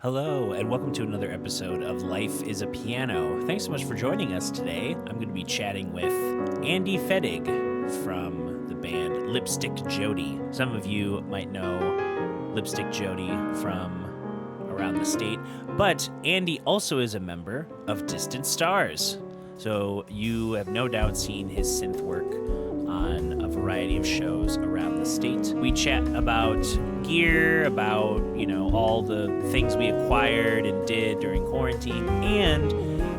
Hello, and welcome to another episode of Life is a Piano. Thanks so much for joining us today. I'm going to be chatting with Andy Fettig from the band Lipstick Jodi. Some of you might know Lipstick Jodi from around the state, but Andy also is a member of Distant Stars. So you have no doubt seen his synth work on a variety of shows around the state. We chat about gear, about, all the things we acquired and did during quarantine, and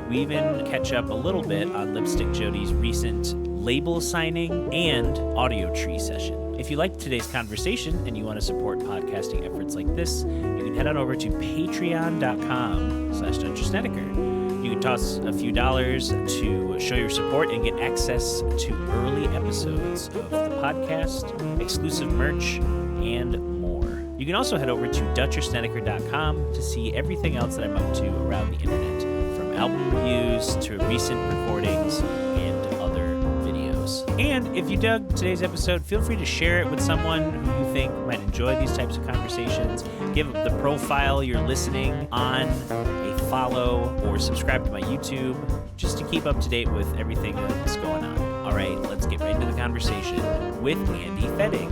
we even catch up a little bit on Lipstick Jodi's recent label signing and Audiotree session. If you liked today's conversation and you want to support podcasting efforts like this, you can head on over to patreon.com/Dutcher Snedeker. You can toss a few dollars to show your support and get access to early episodes of the podcast, exclusive merch, and more. You can also head over to DutcherSnedeker.com to see everything else that I'm up to around the internet, from album reviews to recent recordings and other videos. And if you dug today's episode, feel free to share it with someone who you think might enjoy these types of conversations. Give the profile you're listening on a follow or subscribe to my YouTube just to keep up to date with everything that's going on. All right, let's get right into the conversation with Andy Fettig.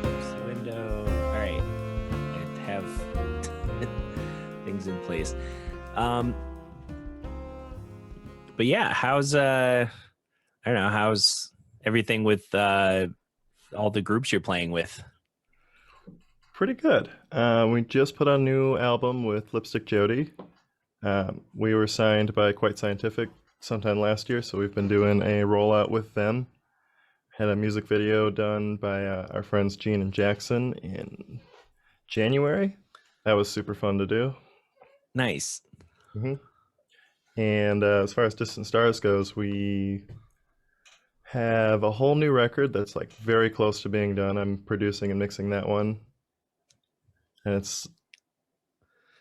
Close the window. All right, I have things in place. But yeah, how's how's everything with all the groups you're playing with? Pretty good. We just put on a new album with Lipstick Jodi. We were signed by Quite Scientific sometime last year, so we've been doing a rollout with them. Had a music video done by our friends Gene and Jackson in January. That was super fun to do. Nice. Mm-hmm. And as far as Distant Stars goes, we have a whole new record that's like very close to being done. I'm producing and mixing that one. And it's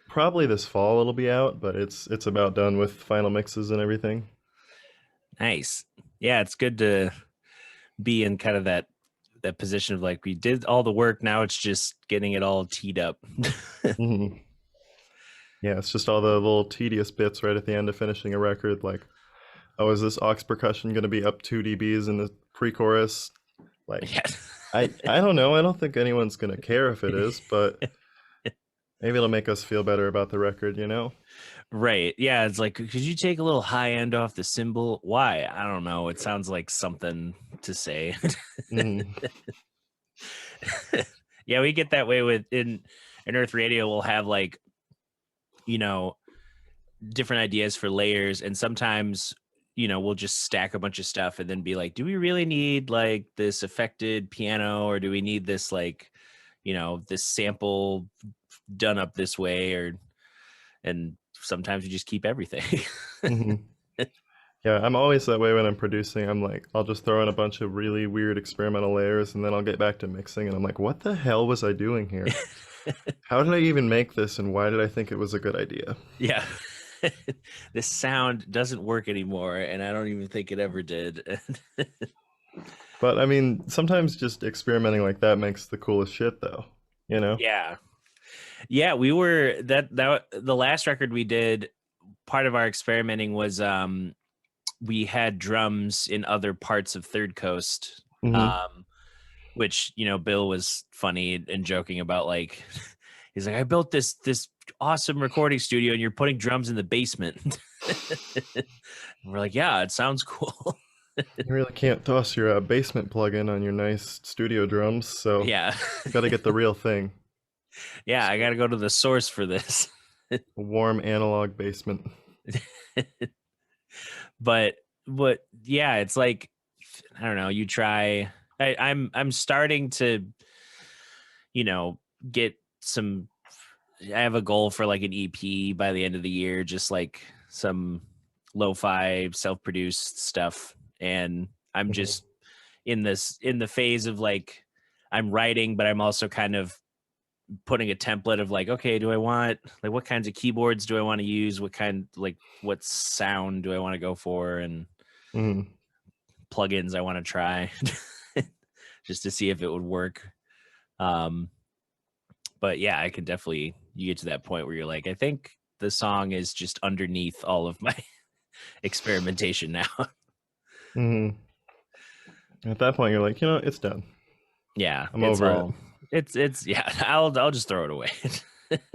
probably this fall it'll be out, but it's about done with final mixes and everything. Nice. Yeah, it's good to be in kind of that position of like, we did all the work, now it's just getting it all teed up. Mm-hmm. Yeah, it's just all the little tedious bits right at the end of finishing a record, like, oh, is this aux percussion going to be up 2 dBs in the pre-chorus? Like, yeah. I don't know. I don't think anyone's going to care if it is, but maybe it'll make us feel better about the record, Right. Yeah, it's like, could you take a little high end off the cymbal? Why? I don't know. It sounds like something to say. Mm. Yeah, we get that way with in Earth Radio. We'll have like, different ideas for layers, and sometimes we'll just stack a bunch of stuff and then be like, do we really need like this affected piano, or do we need this like this sample done up this way, and sometimes we just keep everything. Mm-hmm. Yeah, I'm always that way when I'm producing. I'm like, I'll just throw in a bunch of really weird experimental layers, and then I'll get back to mixing, and I'm like, what the hell was I doing here? How did I even make this, and why did I think it was a good idea? Yeah. This sound doesn't work anymore, and I don't even think it ever did. But I mean, sometimes just experimenting like that makes the coolest shit, though. Yeah, we were that the last record we did, part of our experimenting was we had drums in other parts of Third Coast. Mm-hmm. Which Bill was funny and joking about, like, he's like, I built this awesome recording studio and you're putting drums in the basement. We're like, yeah, it sounds cool. You really can't toss your basement plug-in on your nice studio drums, so yeah, you got to get the real thing. Yeah, I got to go to the source for this. A warm analog basement. But yeah, it's like, I don't know, you try. I'm starting to, get some. I have a goal for like an EP by the end of the year, just like some lo-fi self-produced stuff, and I'm just in the phase of like, I'm writing, but I'm also kind of putting a template of like, okay, do I want, like, what kinds of keyboards do I want to use? What sound do I want to go for? And plugins I want to try just to see if it would work. But but yeah, I could definitely, you get to that point where you're like, I think the song is just underneath all of my experimentation now. Hmm. At that point, you're like, it's done. Yeah, I'm it's over it. all it's yeah, I'll just throw it away.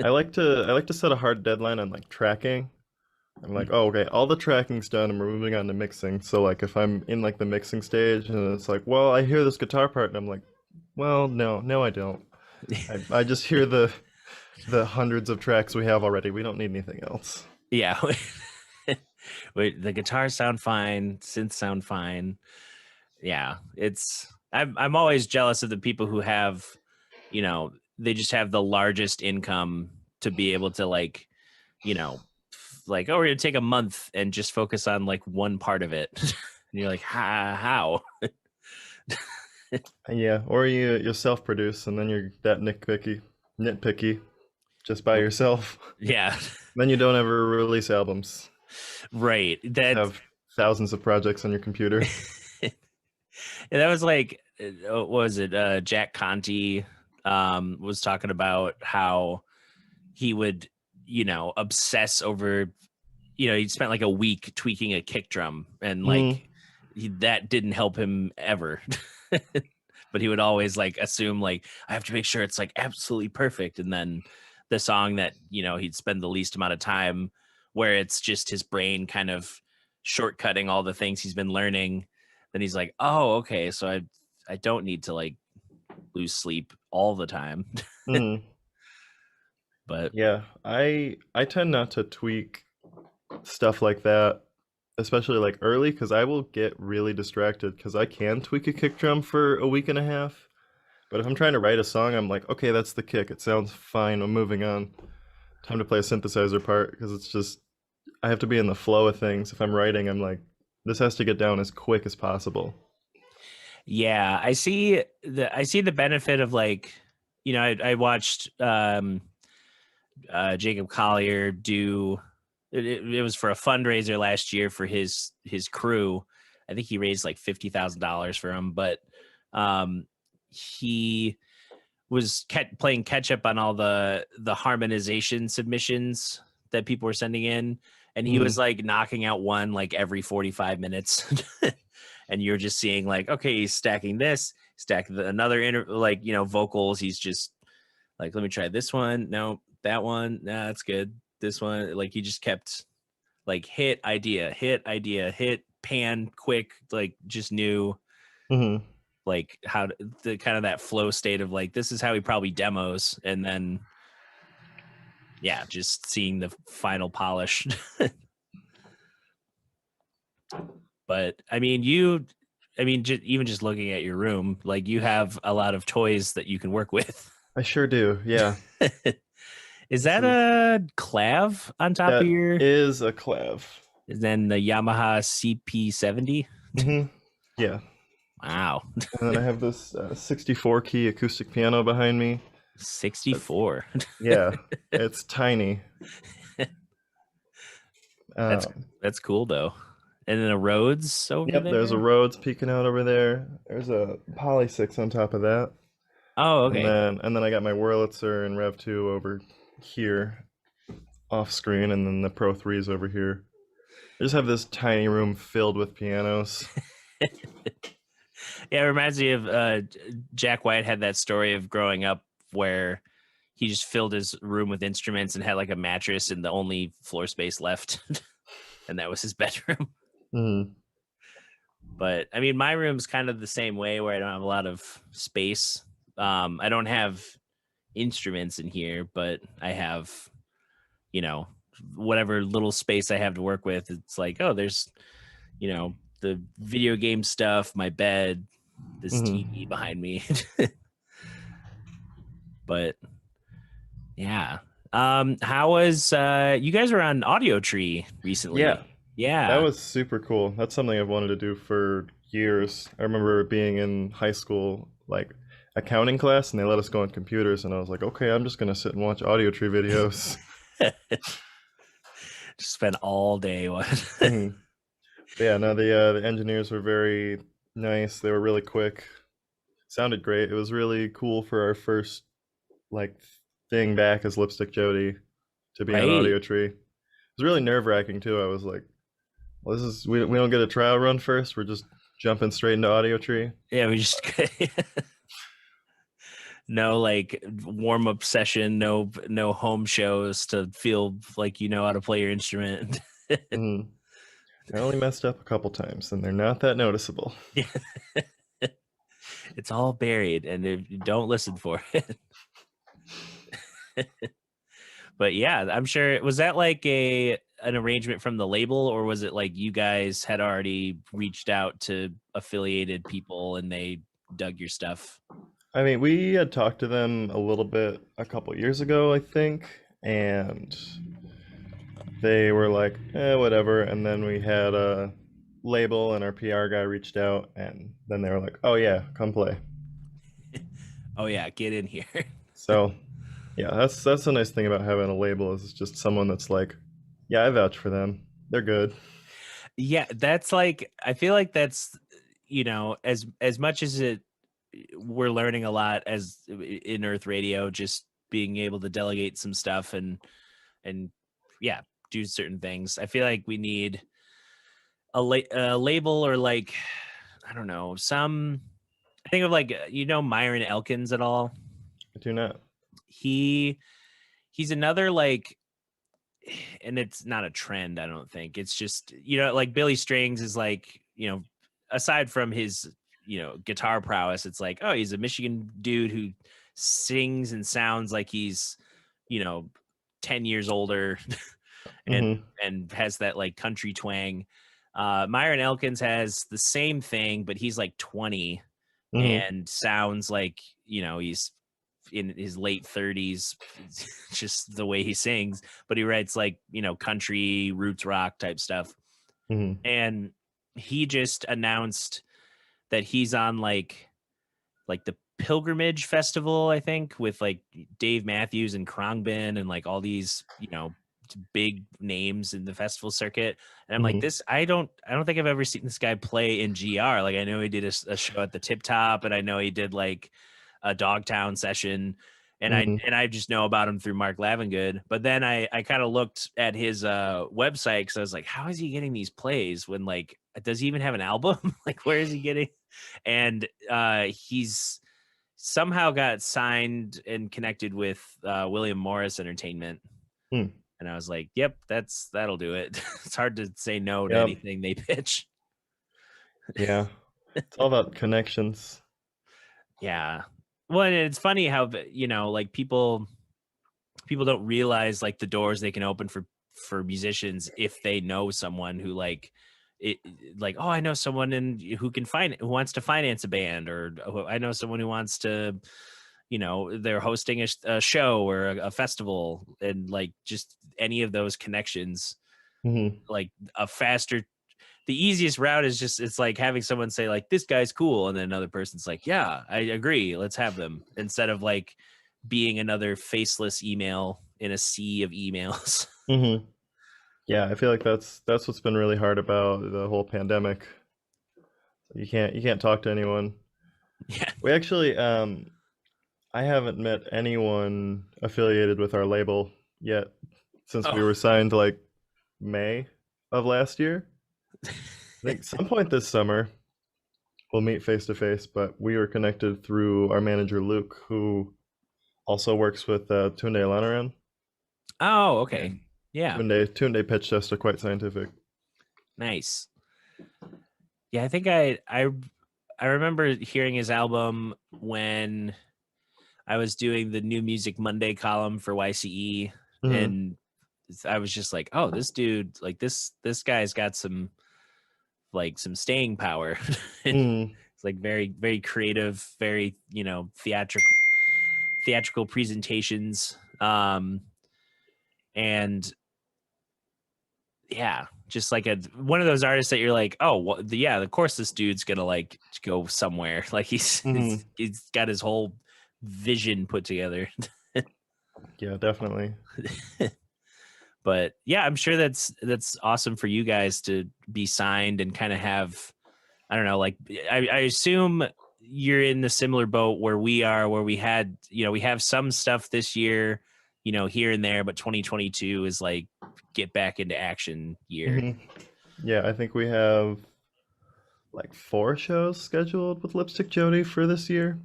I like to set a hard deadline on like tracking. I'm like, oh, okay, all the tracking's done and we're moving on to mixing. So like if I'm in like the mixing stage and it's like, well, I hear this guitar part and I'm like, well, no, I don't. I just hear the hundreds of tracks we have already. We don't need anything else. Yeah. Wait, the guitars sound fine, synths sound fine. Yeah, I'm always jealous of the people who have, they just have the largest income to be able to like, like, oh, we're gonna take a month and just focus on like one part of it. And you're like, how? Yeah, or you self-produce and then you're that nitpicky just by yourself. Yeah. Then you don't ever release albums. Right. Have thousands of projects on your computer. That was like, what was it? Jack Conte was talking about how he would, obsess over, he'd spent like a week tweaking a kick drum and like that didn't help him ever. But he would always like assume like, I have to make sure it's like absolutely perfect. And then the song that, he'd spend the least amount of time where it's just his brain kind of shortcutting all the things he's been learning. Then he's like, oh, okay. So I don't need to like lose sleep all the time. Mm. But Yeah, I tend not to tweak stuff like that, especially like early, because I will get really distracted because I can tweak a kick drum for a week and a half. But if I'm trying to write a song, I'm like, okay, that's the kick. It sounds fine. I'm moving on. Time to play a synthesizer part because it's just I have to be in the flow of things. If I'm writing, I'm like, this has to get down as quick as possible. yeah, I see the benefit of like, I watched Jacob Collier do it was for a fundraiser last year for his crew. I think he raised like $50,000 for him, but he was playing catch up on all the harmonization submissions that people were sending in, and he was like knocking out one like every 45 minutes. And you're just seeing like, okay, he's stacking this, another vocals. He's just like, let me try this one. No, that one. Nah, that's good. This one, like he just kept like hit, idea, hit, pan, quick, like just knew Mm-hmm. like how the kind of that flow state of like, this is how he probably demos. And then, yeah, just seeing the final polish. But I mean, even just looking at your room, like you have a lot of toys that you can work with. I sure do. Yeah. Is that a clav on top That of your? is a clav. And then the Yamaha CP70. Mm-hmm. Yeah. Wow. And then I have this 64 key acoustic piano behind me. 64. Yeah, it's tiny. That's cool though. And then a Rhodes over Yep, there. there's a Rhodes peeking out over there. There's a Poly 6 on top of that. Oh, okay. And then I got my Wurlitzer and Rev 2 over here off screen, and then the Pro 3s over here. I just have this tiny room filled with pianos. Yeah, it reminds me of Jack White had that story of growing up where he just filled his room with instruments and had like a mattress and the only floor space left. And that was his bedroom. Mm. But I mean, my room's kind of the same way where I don't have a lot of space. I don't have instruments in here, but I have, whatever little space I have to work with. It's like, oh, there's, the video game stuff, my bed, this TV behind me. But yeah. How was you guys were on Audiotree recently? Yeah. That was super cool. That's something I've wanted to do for years. I remember being in high school, like accounting class, and they let us go on computers, and I was like, okay, I'm just gonna sit and watch Audiotree videos. Just spend all day watching. Yeah, no, the engineers were very nice. They were really quick. Sounded great. It was really cool for our first like thing back as Lipstick Jodi to be on Right. Audiotree. It was really nerve-wracking too. I was like, well, this is we don't get a trial run first. We're just jumping straight into Audiotree. Yeah, we just no like warm up session, no home shows to feel like you know how to play your instrument. Mm. I only messed up a couple times, and they're not that noticeable. Yeah. It's all buried, and if you don't listen for it. But yeah, I'm sure. Was that like an arrangement from the label, or was it like you guys had already reached out to affiliated people and they dug your stuff? I mean, we had talked to them a little bit a couple years ago, I think, and they were like, whatever. And then we had a label, and our PR guy reached out, and then they were like, oh yeah, come play. Oh yeah, get in here. So yeah, that's the nice thing about having a label is it's just someone that's like, yeah, I vouch for them. They're good. Yeah, that's like, I feel like that's, as much as we're learning a lot as in Earth Radio, just being able to delegate some stuff and yeah, do certain things. I feel like we need a label, or like, I don't know, I think of like, Myron Elkins at all. I do not. He's another like, and it's not a trend, I don't think. It's just, like Billy Strings is like, aside from his, guitar prowess, it's like, oh, he's a Michigan dude who sings and sounds like he's, 10 years older and has that like country twang. Myron Elkins has the same thing, but he's like 20 and sounds like, he's in his late 30s, just the way he sings, but he writes like, country roots rock type stuff. And he just announced that he's on like the Pilgrimage Festival, I think, with like Dave Matthews and Khruangbin and like all these, big names in the festival circuit. And I'm like, this, I don't think I've ever seen this guy play in GR. Like, I know he did a show at the Tip Top, and I know he did like a Dogtown session, and I just know about him through Mark Lavengood. But then I kind of looked at his website, because I was like, how is he getting these plays when, like, does he even have an album? Like, where is he getting? And he's somehow got signed and connected with William Morris Entertainment. And I was like, yep, that'll do it. It's hard to say no to anything they pitch. Yeah. It's all about connections. Yeah. Well, and it's funny how, like people don't realize like the doors they can open for musicians if they know someone who like it, like, oh, I know someone who wants to finance a band, or I know someone who wants to, they're hosting a show or a festival, and like just any of those connections, like the easiest route is just, it's like having someone say like, this guy's cool, and then another person's like, yeah, I agree, let's have them, instead of like being another faceless email in a sea of emails. Yeah, I feel like that's what's been really hard about the whole pandemic. You can't talk to anyone. Yeah. We actually I haven't met anyone affiliated with our label yet since we were signed like May of last year. I think some point this summer we'll meet face to face, but we were connected through our manager Luke, who also works with Tunde Lanaran. Oh, okay. Yeah. Tunde pitched us to Quite Scientific. Nice. Yeah, I think I remember hearing his album when I was doing the New Music Monday column for YCE, and I was just like, oh, this dude, like this guy's got some staying power. It's like very, very creative, very, theatrical presentations. And yeah, just like one of those artists that you're like, oh, well, yeah, of course this dude's gonna like go somewhere. Like he's got his whole vision put together. Yeah, definitely. But yeah, I'm sure that's awesome for you guys to be signed and kind of have, I don't know, like I assume you're in the similar boat where we are, where we had, we have some stuff this year, here and there, but 2022 is like get back into action year. Hmm. Yeah, I think we have like 4 shows scheduled with Lipstick Jodi for this year,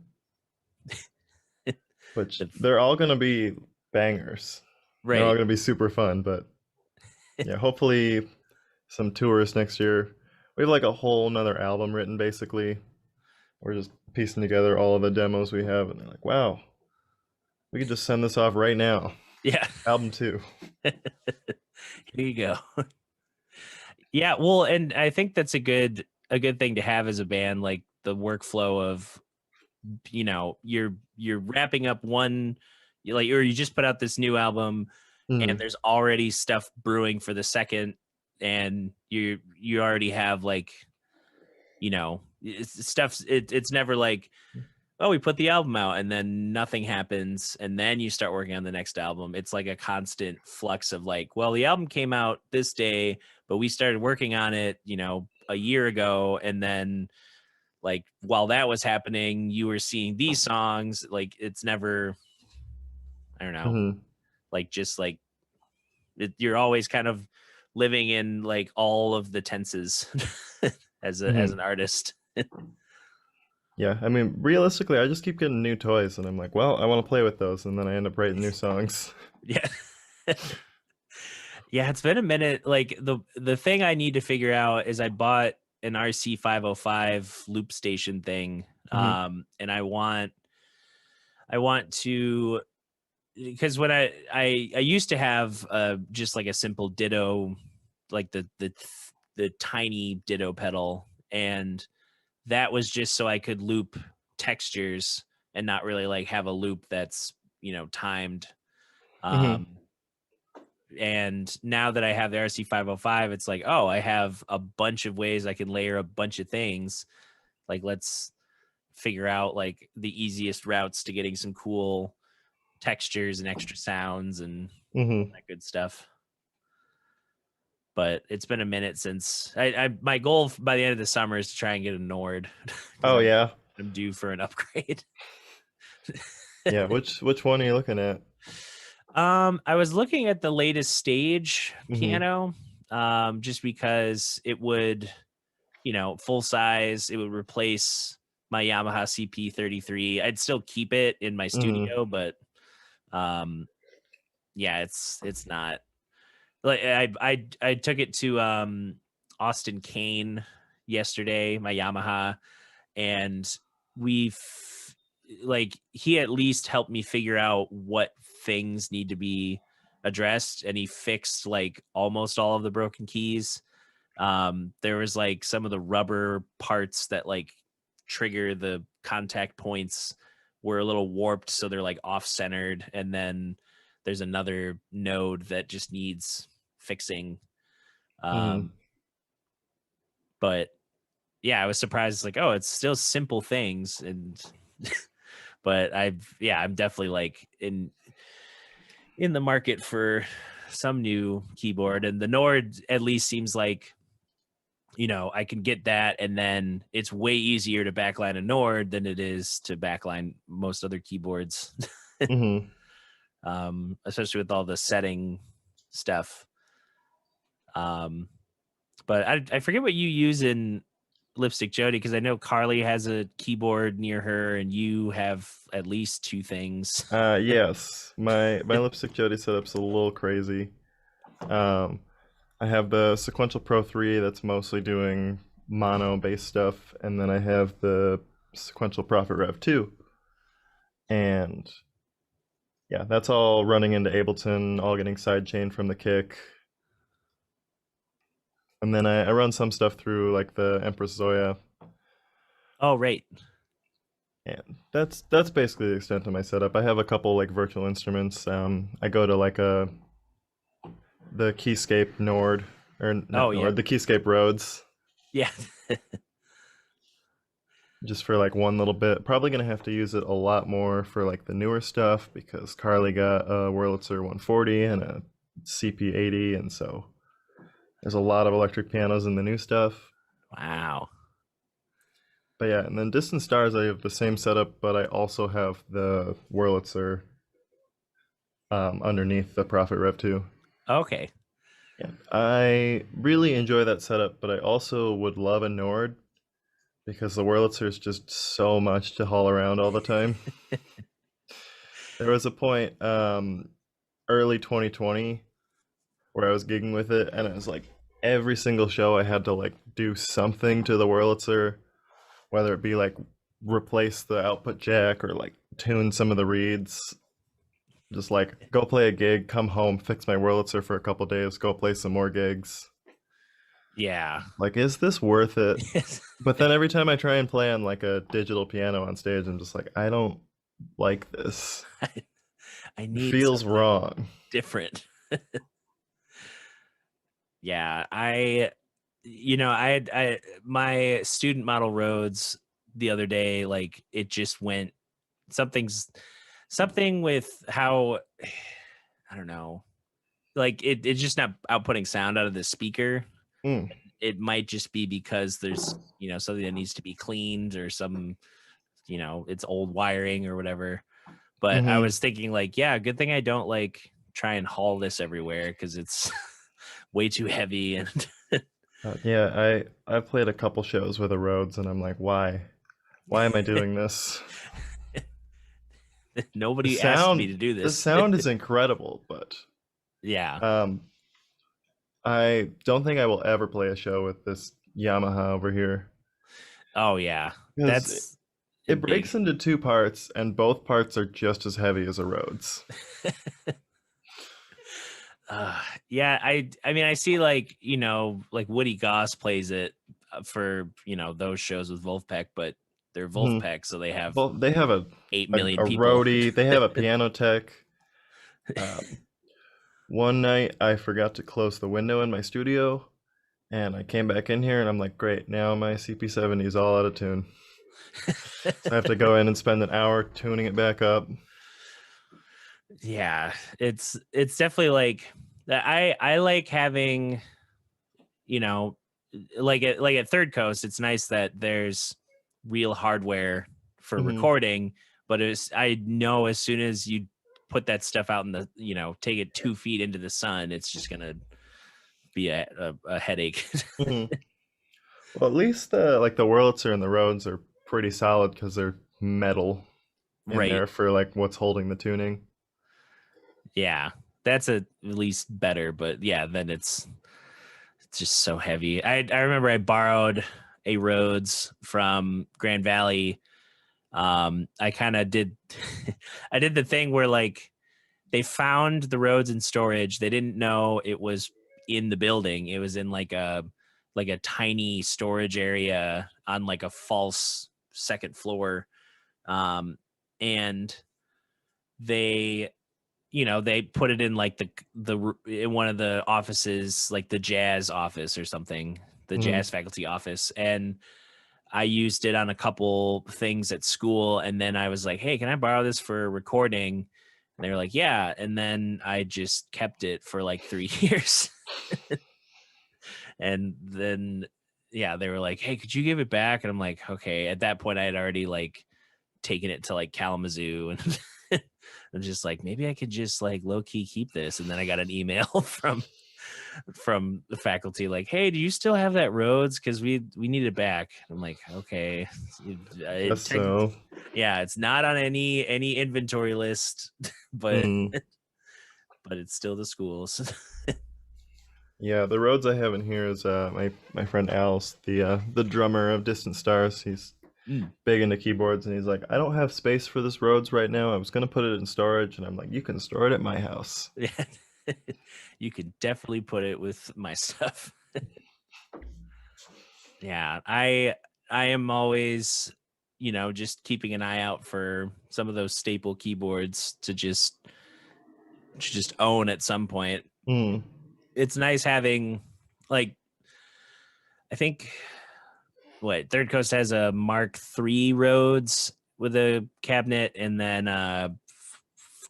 which The- they're all going to be bangers. They're all right. going to be super fun, but yeah, hopefully some tours next year. We have like a whole nother album written basically. We're just piecing together all of the demos we have, and they're like, wow, we could just send this off right now. Yeah. Album 2. Here you go. Yeah, well, and I think that's a good thing to have as a band, like the workflow of, you're wrapping up one, or you just put out this new album and Mhm. there's already stuff brewing for the second, and you already have like, it's never like, oh, we put the album out and then nothing happens and then you start working on the next album. It's like a constant flux of like, well, the album came out this day, but we started working on it, a year ago, and then like while that was happening, you were seeing these songs. Like it's never, I don't know, Mhm. like just like you're always kind of living in like all of the tenses as Mhm. an artist. Yeah, I mean, realistically, I just keep getting new toys, and I'm like, well, I want to play with those, and then I end up writing new songs. Yeah. Yeah, it's been a minute. Like the thing I need to figure out is I bought an RC 505 loop station thing. Mhm. And I want to, because when I used to have just like a simple ditto, like the tiny ditto pedal, and that was just so I could loop textures and not really like have a loop that's timed. Mhm. Um, and now that I have the RC 505, it's like, oh, I have a bunch of ways I can layer a bunch of things. Like let's figure out like the easiest routes to getting some cool textures and extra sounds and all Mhm. that good stuff. But it's been a minute since my goal by the end of the summer is to try and get a Nord because Oh yeah. I'm due for an upgrade. Yeah, which one are you looking at? I was looking at the latest stage Mhm. piano, just because it would, full size, it would replace my Yamaha CP33. I'd still keep it in my Mhm. studio, but um, yeah, it's not like I took it to Austin Kane yesterday, my Yamaha, and we've like he at least helped me figure out what things need to be addressed, and he fixed like almost all of the broken keys. There was like some of the rubber parts that like trigger the contact points were a little warped, so they're like off centered, and then there's another node that just needs fixing. Mhm. um but yeah, I was surprised. Like, oh, it's still simple things, and but I'm definitely like in the market for some new keyboard, and the Nord at least seems like I can get that, and then it's way easier to backline a Nord than it is to backline most other keyboards. Mhm. Especially with all the setting stuff. Um, but I forget what you use in Lipstick Jodi, because I know Carly has a keyboard near her, and you have at least 2 things. Yes. My Lipstick Jodi setup's a little crazy. Um, I have the Sequential Pro 3 that's mostly doing mono bass stuff, and then I have the Sequential Prophet Rev 2. And yeah, that's all running into Ableton, all getting sidechained from the kick. And then I run some stuff through like the Empress Zoya. Oh, right. And that's basically the extent of my setup. I have a couple like virtual instruments. I go to like the Keyscape Nord, or Oh, not yeah. Nord, the Keyscape Rhodes, Yeah. just for like one little bit. Probably gonna have to use it a lot more for like the newer stuff because Carly got a Wurlitzer 140 and a CP80, and so there's a lot of electric pianos in the new stuff. Wow. But yeah, and then Distant Stars, I have the same setup, but I also have the Wurlitzer underneath the Prophet Rev 2. Okay. Yeah, I really enjoy that setup, but I also would love a Nord because the Wurlitzer is just so much to haul around all the time. There was a point early 2020 where I was gigging with it, and it was like every single show I had to like do something to the Wurlitzer, whether it be like replace the output jack or like tune some of the reeds. Just like go play a gig, come home, fix my Wurlitzer for a couple days, go play some more gigs. Yeah. Like, is this worth it? But then every time I try and play on like a digital piano on stage, I'm just like, I don't like this. I It need feels something wrong. different. Yeah, I my student model Rhodes the other day, like it just went something with how I don't know, like it's just not outputting sound out of the speaker. Mm. It might just be because there's something that needs to be cleaned or some it's old wiring or whatever. But I Hmm. was thinking like, yeah, good thing I don't like try and haul this everywhere because it's way too heavy and Yeah, I've played a couple shows with the Rhodes, and I'm like, why? Why am I doing this? The nobody asked me sound, to do the this. sound is incredible, but Yeah. um, I don't think I will ever play a show with this Yamaha over here Oh yeah. because That's it breaks big. into two parts, and both parts are just as heavy as a Rhodes. Yeah, I mean I see like like Woody Goss plays it for those shows with Wolfpack, but they're Hmm. Wolfpack, so they have Well, they have 8 million a people. roadie, they have a piano tech. Um, One night I forgot to close the window in my studio, and I came back in here and I'm like, great, now my CP70 is all out of tune. So I have to go in and spend an hour tuning it back up. Yeah, it's definitely like that. I like having you know like at Third Coast. It's nice that there's real hardware for Hmm. recording, but I know as soon as you put that stuff out in the take it 2 feet into the sun, it's just gonna be a headache. Hmm. Well, at least like the Wurlitzer and the Rhodes are pretty solid because they're metal in Right. there for like what's holding the tuning. Yeah, that's at least better, but yeah, then it's just so heavy. I remember I borrowed a Rhodes from Grand Valley. I kind of did I did the thing where like they found the Rhodes in storage. They didn't know it was in the building. It was in like a tiny storage area on like a false second floor. And they they put it in like the in one of the offices, like the jazz office or something, the Hmm. jazz faculty office. And I used it on a couple things at school. And then I was like, hey, can I borrow this for recording? And they were like, yeah. And then I just kept it for like 3 years. And then, yeah, they were like, hey, could you give it back? And I'm like, okay. At that point, I had already like taken it to like Kalamazoo and I'm just like, maybe I could just like low key keep this. And then I got an email from the faculty like, hey, do you still have that Rhodes? Because we need it back. I'm like, okay. Guess so. Yeah, it's not on any inventory list, but Hmm. but it's still the schools. Yeah, the Rhodes I have in here is my friend Al's, the drummer of Distant Stars. He's Mm. big into keyboards, and he's like, I don't have space for this Rhodes right now. I was gonna put it in storage, and I'm like, you can store it at my house. Yeah. You could definitely put it with my stuff. Yeah, I am always, just keeping an eye out for some of those staple keyboards to just own at some point. Hmm. It's nice having like I think Third Coast has a Mark III Rhodes with a cabinet and then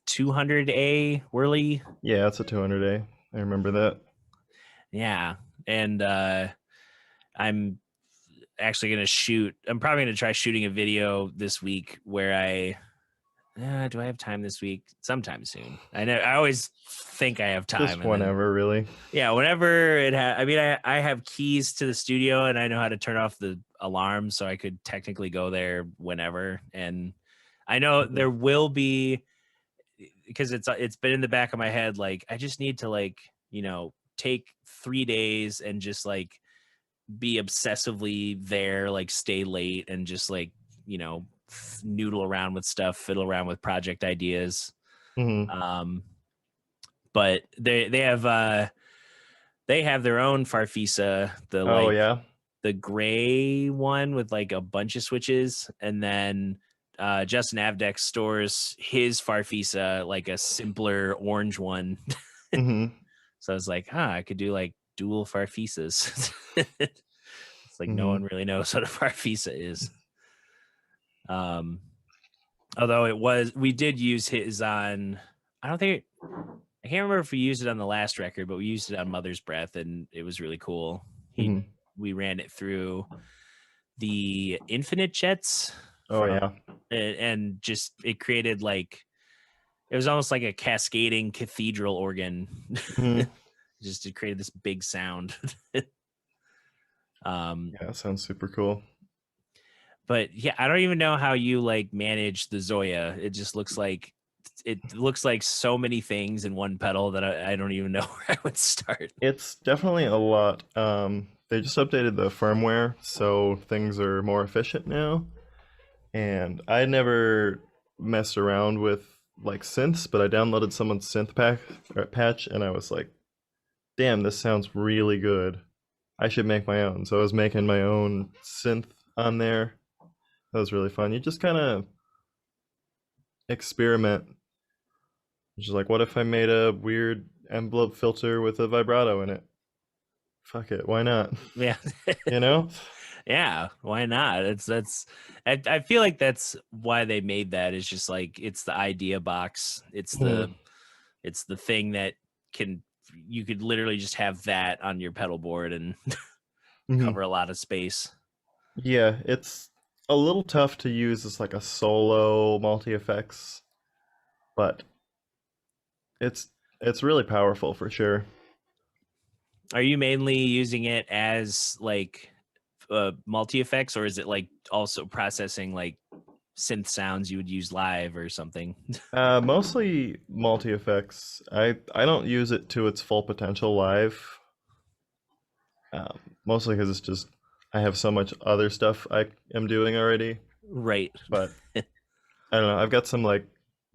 200A Whirly. Yeah, it's a 200A. I remember that. Yeah. And I'm actually going to shoot. I'm probably going to try shooting a video this week where do I have time this week? Sometime soon. I always think I have time. Just whenever, really. Yeah, whenever I mean, I have keys to the studio and I know how to turn off the alarm, so I could technically go there whenever. And I know there will be, because it's been in the back of my head, like I just need to like, take 3 days and just like be obsessively there, like stay late and just like, noodle around with stuff, fiddle around with project ideas. But they have their own Farfisa, the gray one with like a bunch of switches, and then Justin Avdex stores his Farfisa, like a simpler orange one. So I was like, I could do like dual Farfisas. It's like no one really knows what a Farfisa is. Although we did use his on, I can't remember if we used it on the last record, but we used it on Mother's Breath, and it was really cool. We ran it through the Infinite Jets. And just it created like, it was almost like a cascading cathedral organ. Just it created this big sound. Yeah, sounds super cool. But yeah, I don't even know how you like manage the Zoya. It looks like so many things in one pedal that I don't even know where I would start. It's definitely a lot. They just updated the firmware, so things are more efficient now. And I never messed around with like synths, but I downloaded someone's synth patch, and I was like, damn, this sounds really good. I should make my own. So I was making my own synth on there. That was really fun. You just kind of experiment. Just like, what if I made a weird envelope filter with a vibrato in it? Fuck it, why not? Yeah. Yeah, why not? I feel like that's why they made that. It's just like, it's the idea box. It's the thing that you could literally just have that on your pedal board and cover a lot of space. Yeah, it's a little tough to use as like a solo multi-effects, but it's really powerful for sure. Are you mainly using it as like multi-effects, or is it like also processing like synth sounds you would use live or something? Mostly multi-effects. I don't use it to its full potential live. Mostly because it's just, I have so much other stuff I am doing already. Right. But I don't know, I've got some like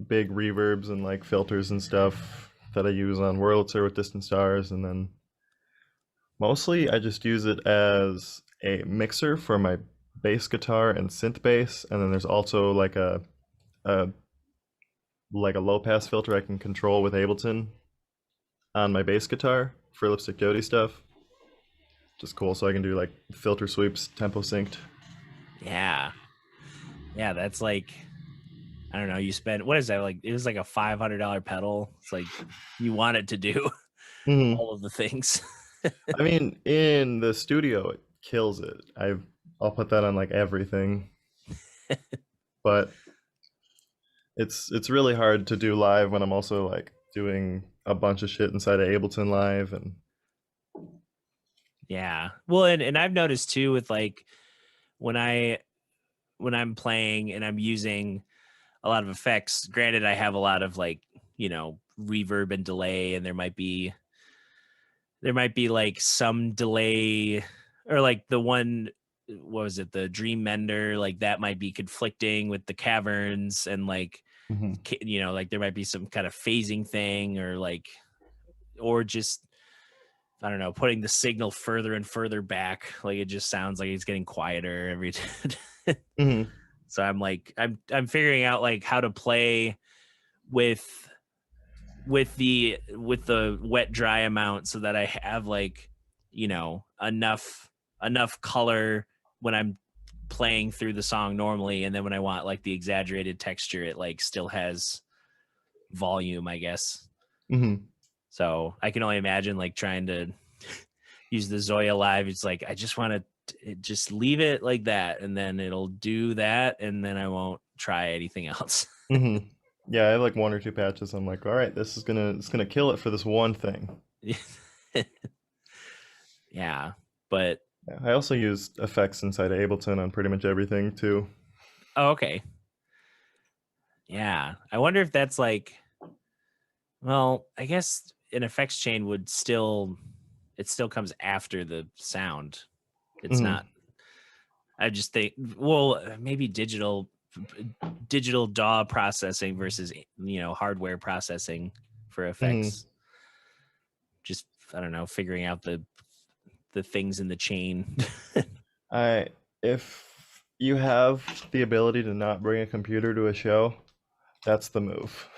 big reverbs and like filters and stuff that I use on Wurlitzer with Distant Stars, and then mostly I just use it as a mixer for my bass guitar and synth bass, and then there's also like a low pass filter I can control with Ableton on my bass guitar for Lipstick Jodi stuff. Just cool, so I can do like filter sweeps, tempo synced. Yeah, that's like, I don't know, you spend, what is that, like, it was like a $500 pedal. It's like you want it to do all of the things. I mean, in the studio it kills it. I'll put that on like everything. But it's really hard to do live when I'm also like doing a bunch of shit inside of Ableton Live. And yeah, well, and I've noticed too with like when I'm playing and I'm using a lot of effects, granted I have a lot of like, reverb and delay, and there might be like some delay, or like the one, what was it, the Dream Mender, like that might be conflicting with the caverns, and like like there might be some kind of phasing thing, or just, I don't know, putting the signal further and further back, like it just sounds like it's getting quieter every time. So I'm like, I'm figuring out like how to play with the wet dry amount, so that I have like, enough color when I'm playing through the song normally, and then when I want like the exaggerated texture, it like still has volume, I guess. So I can only imagine like trying to use the Zoya live. It's like, I just want just leave it like that, and then it'll do that, and then I won't try anything else. Mm-hmm. Yeah, I have like one or two patches. I'm like, all right, it's gonna kill it for this one thing. Yeah, but Yeah, I also use effects inside Ableton on pretty much everything too. oh, okay. Yeah, I wonder if that's like, well, I guess an effects chain would still, it still comes after the sound. It's Mm-hmm. not. I just think, well, maybe digital DAW processing versus hardware processing for Mm-hmm. effects. Just, I don't know, figuring out the things in the chain. If you have the ability to not bring a computer to a show, that's the move.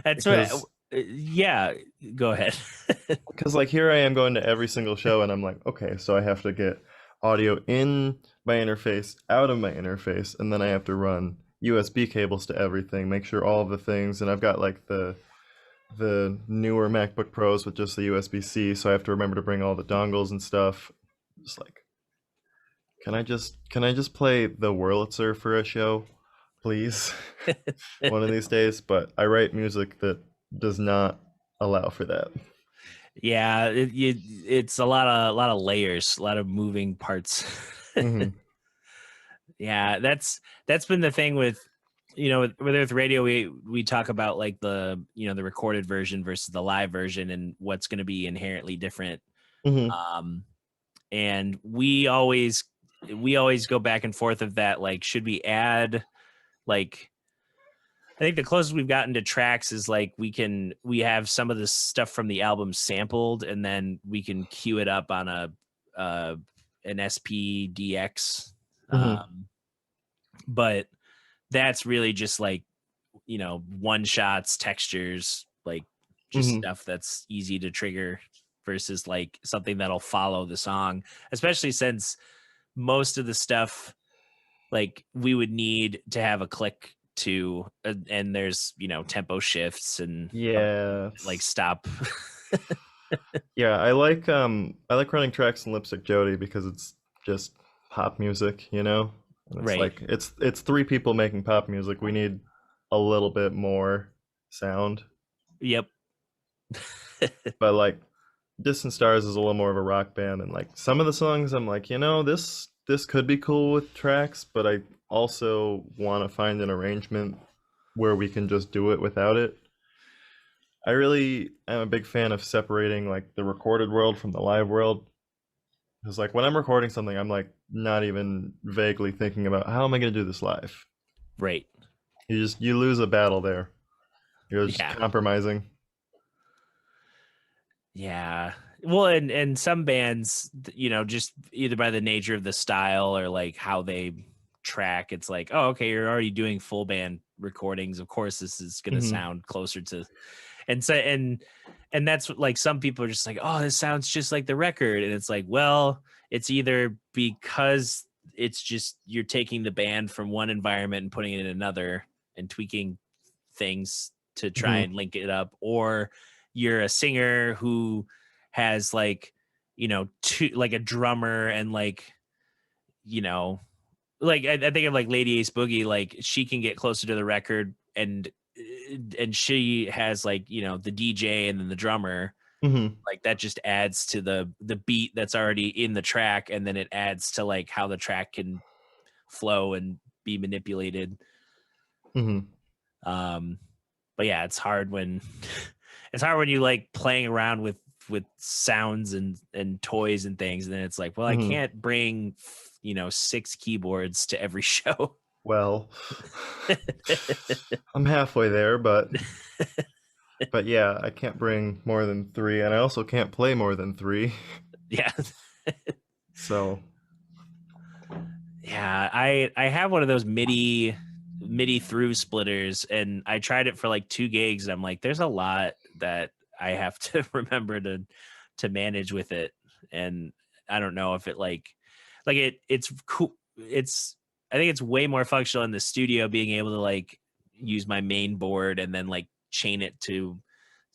That's what. Yeah, go ahead. Because like here I am going to every single show, and I'm like, okay, so I have to get audio in my interface, out of my interface, and then I have to run USB cables to everything, make sure all of the things, and I've got like the newer MacBook Pros with just the USB-C, so I have to remember to bring all the dongles and stuff. Just like, can I just play the Wurlitzer for a show, please? One of these days. But I write music that does not allow for that. Yeah, it's a lot of layers, a lot of moving parts. Mm-hmm. Yeah, that's been the thing with with radio. We talk about like the the recorded version versus the live version and what's going to be inherently different. Mm-hmm. And we always go back and forth of that, like, should we add, like, I think the closest we've gotten to tracks is like we have some of the stuff from the album sampled, and then we can cue it up on an SPDX. Mm-hmm. But that's really just like one shots, textures, like just Mm-hmm. stuff that's easy to trigger versus like something that'll follow the song, especially since most of the stuff like we would need to have a click to and there's tempo shifts and Yeah. like stop. Yeah, I like running tracks in Lipstick Jodi because it's just pop music, you know? And it's Right. like it's three people making pop music. We need a little bit more sound. Yep. But like Distant Stars is a little more of a rock band, and like some of the songs I'm like, this could be cool with tracks, but I also want to find an arrangement where we can just do it without it. I really am a big fan of separating like the recorded world from the live world. Because like when I'm recording something, I'm like not even vaguely thinking about how am I going to do this live. Right. You lose a battle there. You're just Yeah. compromising. Yeah. Well, and some bands, just either by the nature of the style or like how they track, it's like, oh, okay, you're already doing full band recordings. Of course, this is going to Mm-hmm. sound closer to, and so, and that's what, like, some people are just like, oh, this sounds just like the record. And it's like, well, it's either because it's just, you're taking the band from one environment and putting it in another and tweaking things to try and link it up, or you're a singer who has like two, like a drummer and like like I think of like Lady Ace Boogie, like she can get closer to the record and she has like the DJ and then the drummer, Mm-hmm. like that just adds to the beat that's already in the track, and then it adds to like how the track can flow and be manipulated. Mm-hmm. But yeah, it's hard when it's hard when you like playing around with sounds and toys and things, and then it's like, well, I Mm-hmm. can't bring 6 keyboards to every show. Well, I'm halfway there, but yeah, I can't bring more than 3, and I also can't play more than 3. Yeah. So Yeah, I have one of those MIDI through splitters, and I tried it for like 2 gigs, and I'm like, there's a lot that I have to remember to manage with it, and I don't know if it it's cool. I think it's way more functional in the studio, being able to like use my main board and then like chain it to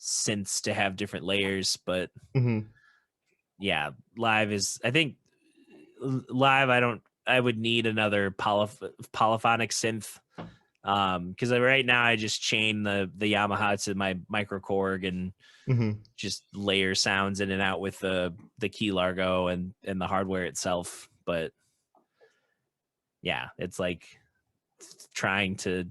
synths to have different layers. But mm-hmm. yeah, live is, I think live, I would need another polyphonic synth. Because right now I just chain the Yamaha to my microKORG and just layer sounds in and out with the key Largo and the hardware itself. But yeah, it's like trying to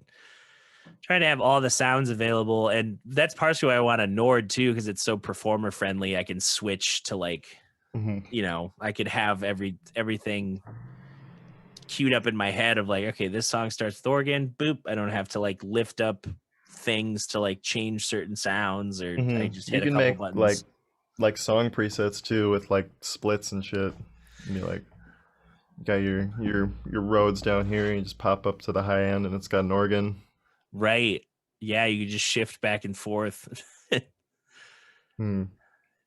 have all the sounds available, and that's partially why I want a Nord too, because it's so performer friendly. I can switch to like, I could have everything queued up in my head of like, okay, this song starts with organ, boop. I don't have to like lift up things to like change certain sounds, or I just hit a couple make buttons. like song presets too with like splits and shit. And you like got your Rhodes down here, and you just pop up to the high end, and it's got an organ. Right. Yeah, you can just shift back and forth.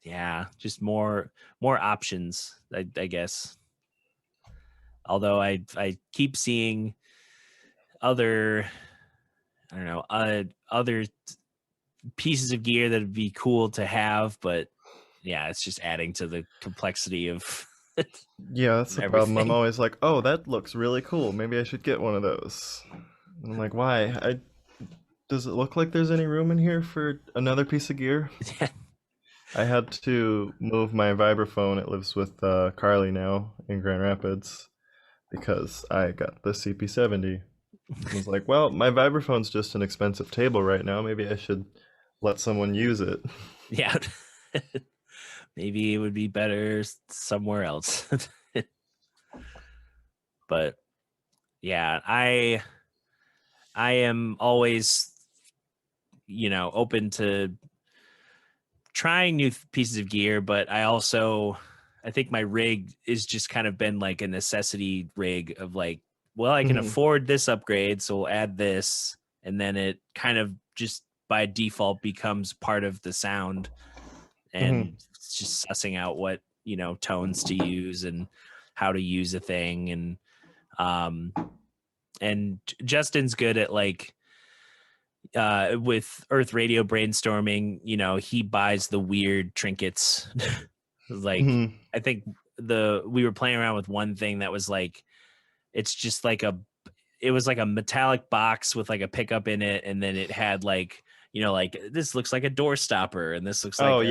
Yeah, just more options, I guess. Although I keep seeing other, I don't know, other pieces of gear that would be cool to have, but yeah, it's just adding to the complexity of Yeah, that's the problem. I'm everything. always like, oh, that looks really cool. Maybe I should get one of those. And I'm like, why? Does it look like there's any room in here for another piece of gear? I had to move my vibraphone. It lives with Carly now in Grand Rapids because I got the CP70. I was like, well, my vibraphone's just an expensive table right now. Maybe I should let someone use it. Yeah. Maybe it would be better somewhere else. But yeah, I am always, open to trying new pieces of gear, but I think my rig is just kind of been like a necessity rig of like, well, I can afford this upgrade, so we'll add this, and then it kind of just by default becomes part of the sound, and it's just sussing out what tones to use and how to use a thing, and Justin's good at like with Earth Radio brainstorming, he buys the weird trinkets. Like I think we were playing around with one thing that was like, it's just like it was like a metallic box with like a pickup in it, and then it had like, like this looks like a door stopper, and this looks like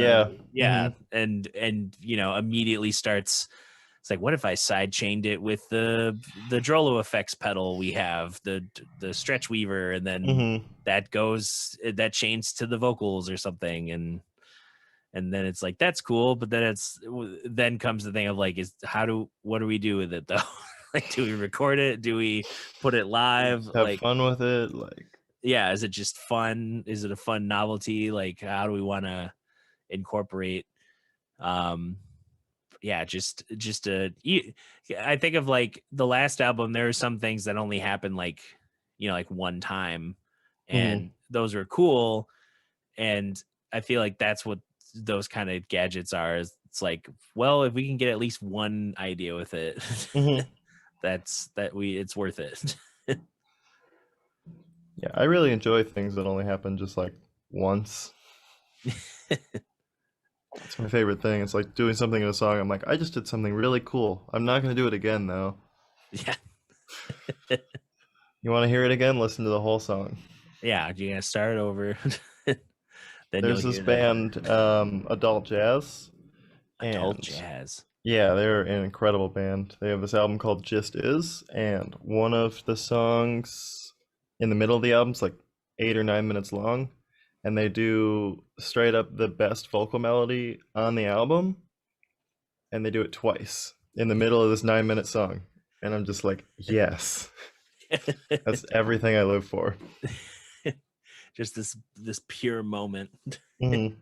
and immediately starts. It's like, what if I side chained it with the Drolo effects pedal we have, the stretch weaver, and then that chains to the vocals or something, and then it's like, that's cool, but then comes the thing of like, what do we do with it though? Like, do we record it? Do we put it live? Have fun with it, like. Yeah, is it just fun? Is it a fun novelty? Like, how do we want to incorporate? Yeah, I think of like the last album, there are some things that only happen like, like one time, and those are cool. And I feel like that's what those kind of gadgets are. It's like, well, if we can get at least one idea with it, it's worth it. Yeah, I really enjoy things that only happen just like once. It's my favorite thing. It's like doing something in a song. I'm like, I just did something really cool. I'm not going to do it again, though. Yeah. You want to hear it again? Listen to the whole song. Yeah, you're going to start over. Then there's this band, Adult Jazz. Adult Jazz. Yeah, they're an incredible band. They have this album called Just Is, and one of the songs in the middle of the album's like 8 or 9 minutes long. And they do straight up the best vocal melody on the album, and they do it twice in the middle of this 9-minute song. And I'm just like, yes, that's everything I live for. Just this pure moment. It's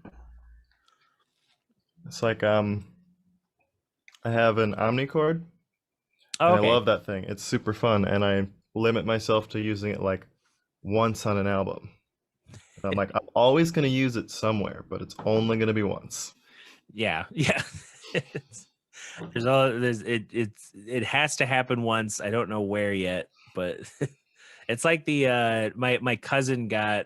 like I have an Omnichord. Oh, and I love that thing. It's super fun, and I limit myself to using it like once on an album. I'm like, I'm always going to use it somewhere, but it's only going to be once. Yeah. It has to happen once. I don't know where yet, but it's like my cousin got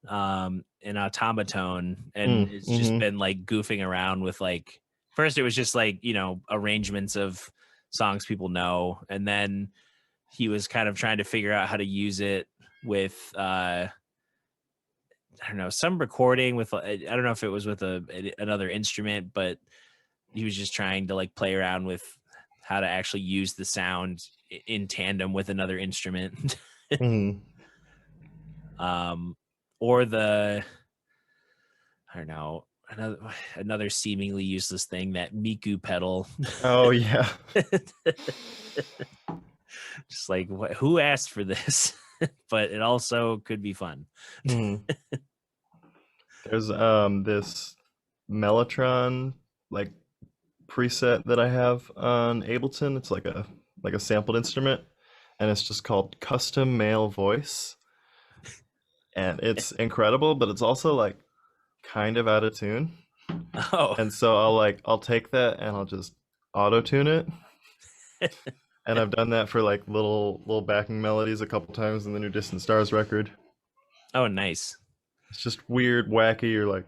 an automaton, and it's just been like goofing around with like first it was just like, arrangements of songs people know, and then he was kind of trying to figure out how to use it with I don't know, some recording with, I don't know if it was with another instrument, but he was just trying to like play around with how to actually use the sound in tandem with another instrument. Mm-hmm. Or the, I don't know, another seemingly useless thing, that Miku pedal. Oh yeah. Just like, who asked for this? But it also could be fun. Mm-hmm. There's this Mellotron like preset that I have on Ableton. It's like a sampled instrument, and it's just called Custom Male Voice. And it's incredible, but it's also like kind of out of tune. Oh. And so I'll take that and I'll just auto tune it. And I've done that for like little backing melodies a couple times in the new Distant Stars record. Oh, nice. It's just weird, wacky. You're like,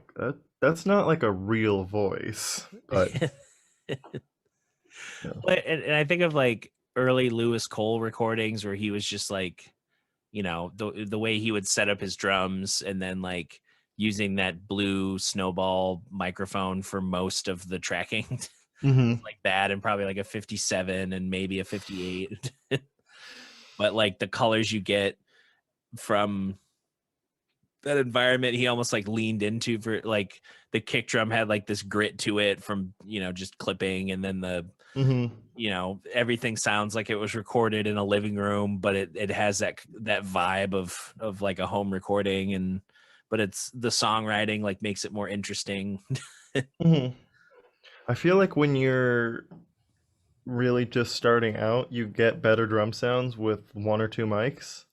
that's not like a real voice, but yeah. And I think of like early Lewis Cole recordings where he was just like, the way he would set up his drums, and then like using that blue snowball microphone for most of the tracking. Mm-hmm. Like that, and probably like a 57 and maybe a 58. But like the colors you get from that environment, he almost like leaned into, for like the kick drum had like this grit to it from just clipping, and then the Mm-hmm. everything sounds like it was recorded in a living room, but it has that vibe of like a home recording, but it's the songwriting like makes it more interesting. Mm-hmm. I feel like when you're really just starting out, you get better drum sounds with one or two mics.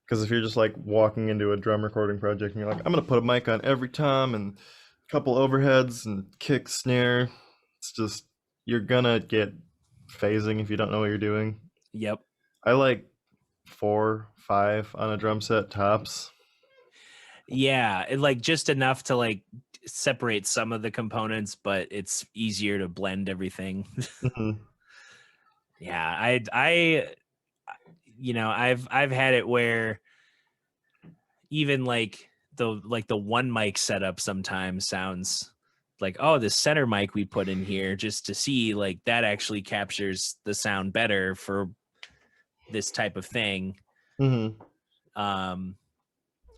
Because if you're just like walking into a drum recording project and you're like, I'm gonna put a mic on every tom and a couple overheads and kick, snare, it's just, you're gonna get phasing if you don't know what you're doing. Yep. I like 4, 5 on a drum set tops. Yeah, it like just enough to like separate some of the components, but it's easier to blend everything. Mm-hmm. Yeah, I've had it where even like the one mic setup sometimes sounds like, oh, the center mic we put in here just to see like that actually captures the sound better for this type of thing. Mm-hmm.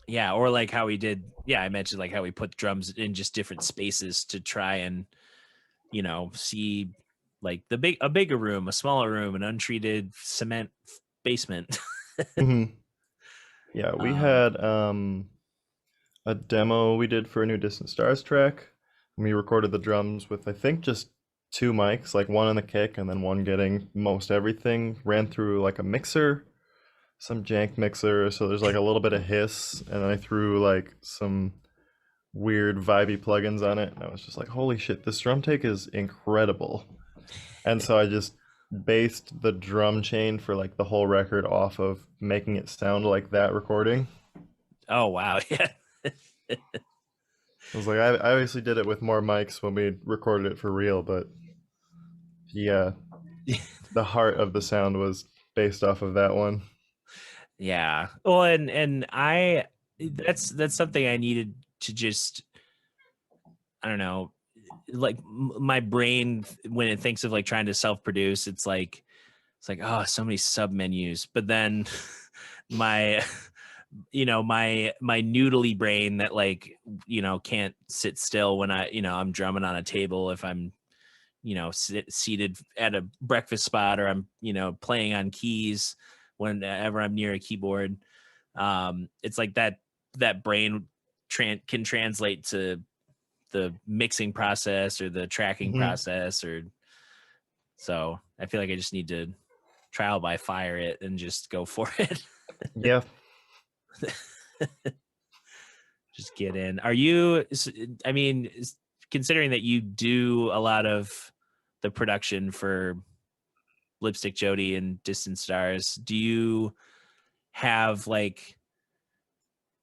Yeah, or like how we did, I mentioned like how we put drums in just different spaces to try and see like a bigger room, a smaller room, an untreated cement basement. Mm-hmm. Yeah, we had a demo we did for a new Distant Stars track. We recorded the drums with, I think, just 2 mics, like one on the kick and then one getting most everything. Ran through like a mixer, some jank mixer, so there's like a little bit of hiss, and then I threw like some weird vibey plugins on it, and I was just like, holy shit, this drum take is incredible. And so I just based the drum chain for like the whole record off of making it sound like that recording. Oh wow. Yeah. I was like, I obviously did it with more mics when we recorded it for real, but yeah, the heart of the sound was based off of that one. Yeah. Well, and I that's something I needed to just, I don't know, like my brain when it thinks of like trying to self-produce, it's like oh, so many sub menus, but then my my noodly brain that like can't sit still when I'm drumming on a table, if I'm seated at a breakfast spot, or I'm playing on keys whenever I'm near a keyboard. It's like that brain can translate to the mixing process or the tracking Mm-hmm. process, or so I feel like I just need to trial by fire it and just go for it. Yeah. Just get in. Are you, I mean, considering that you do a lot of the production for Lipstick Jodi and Distant Stars, do you have like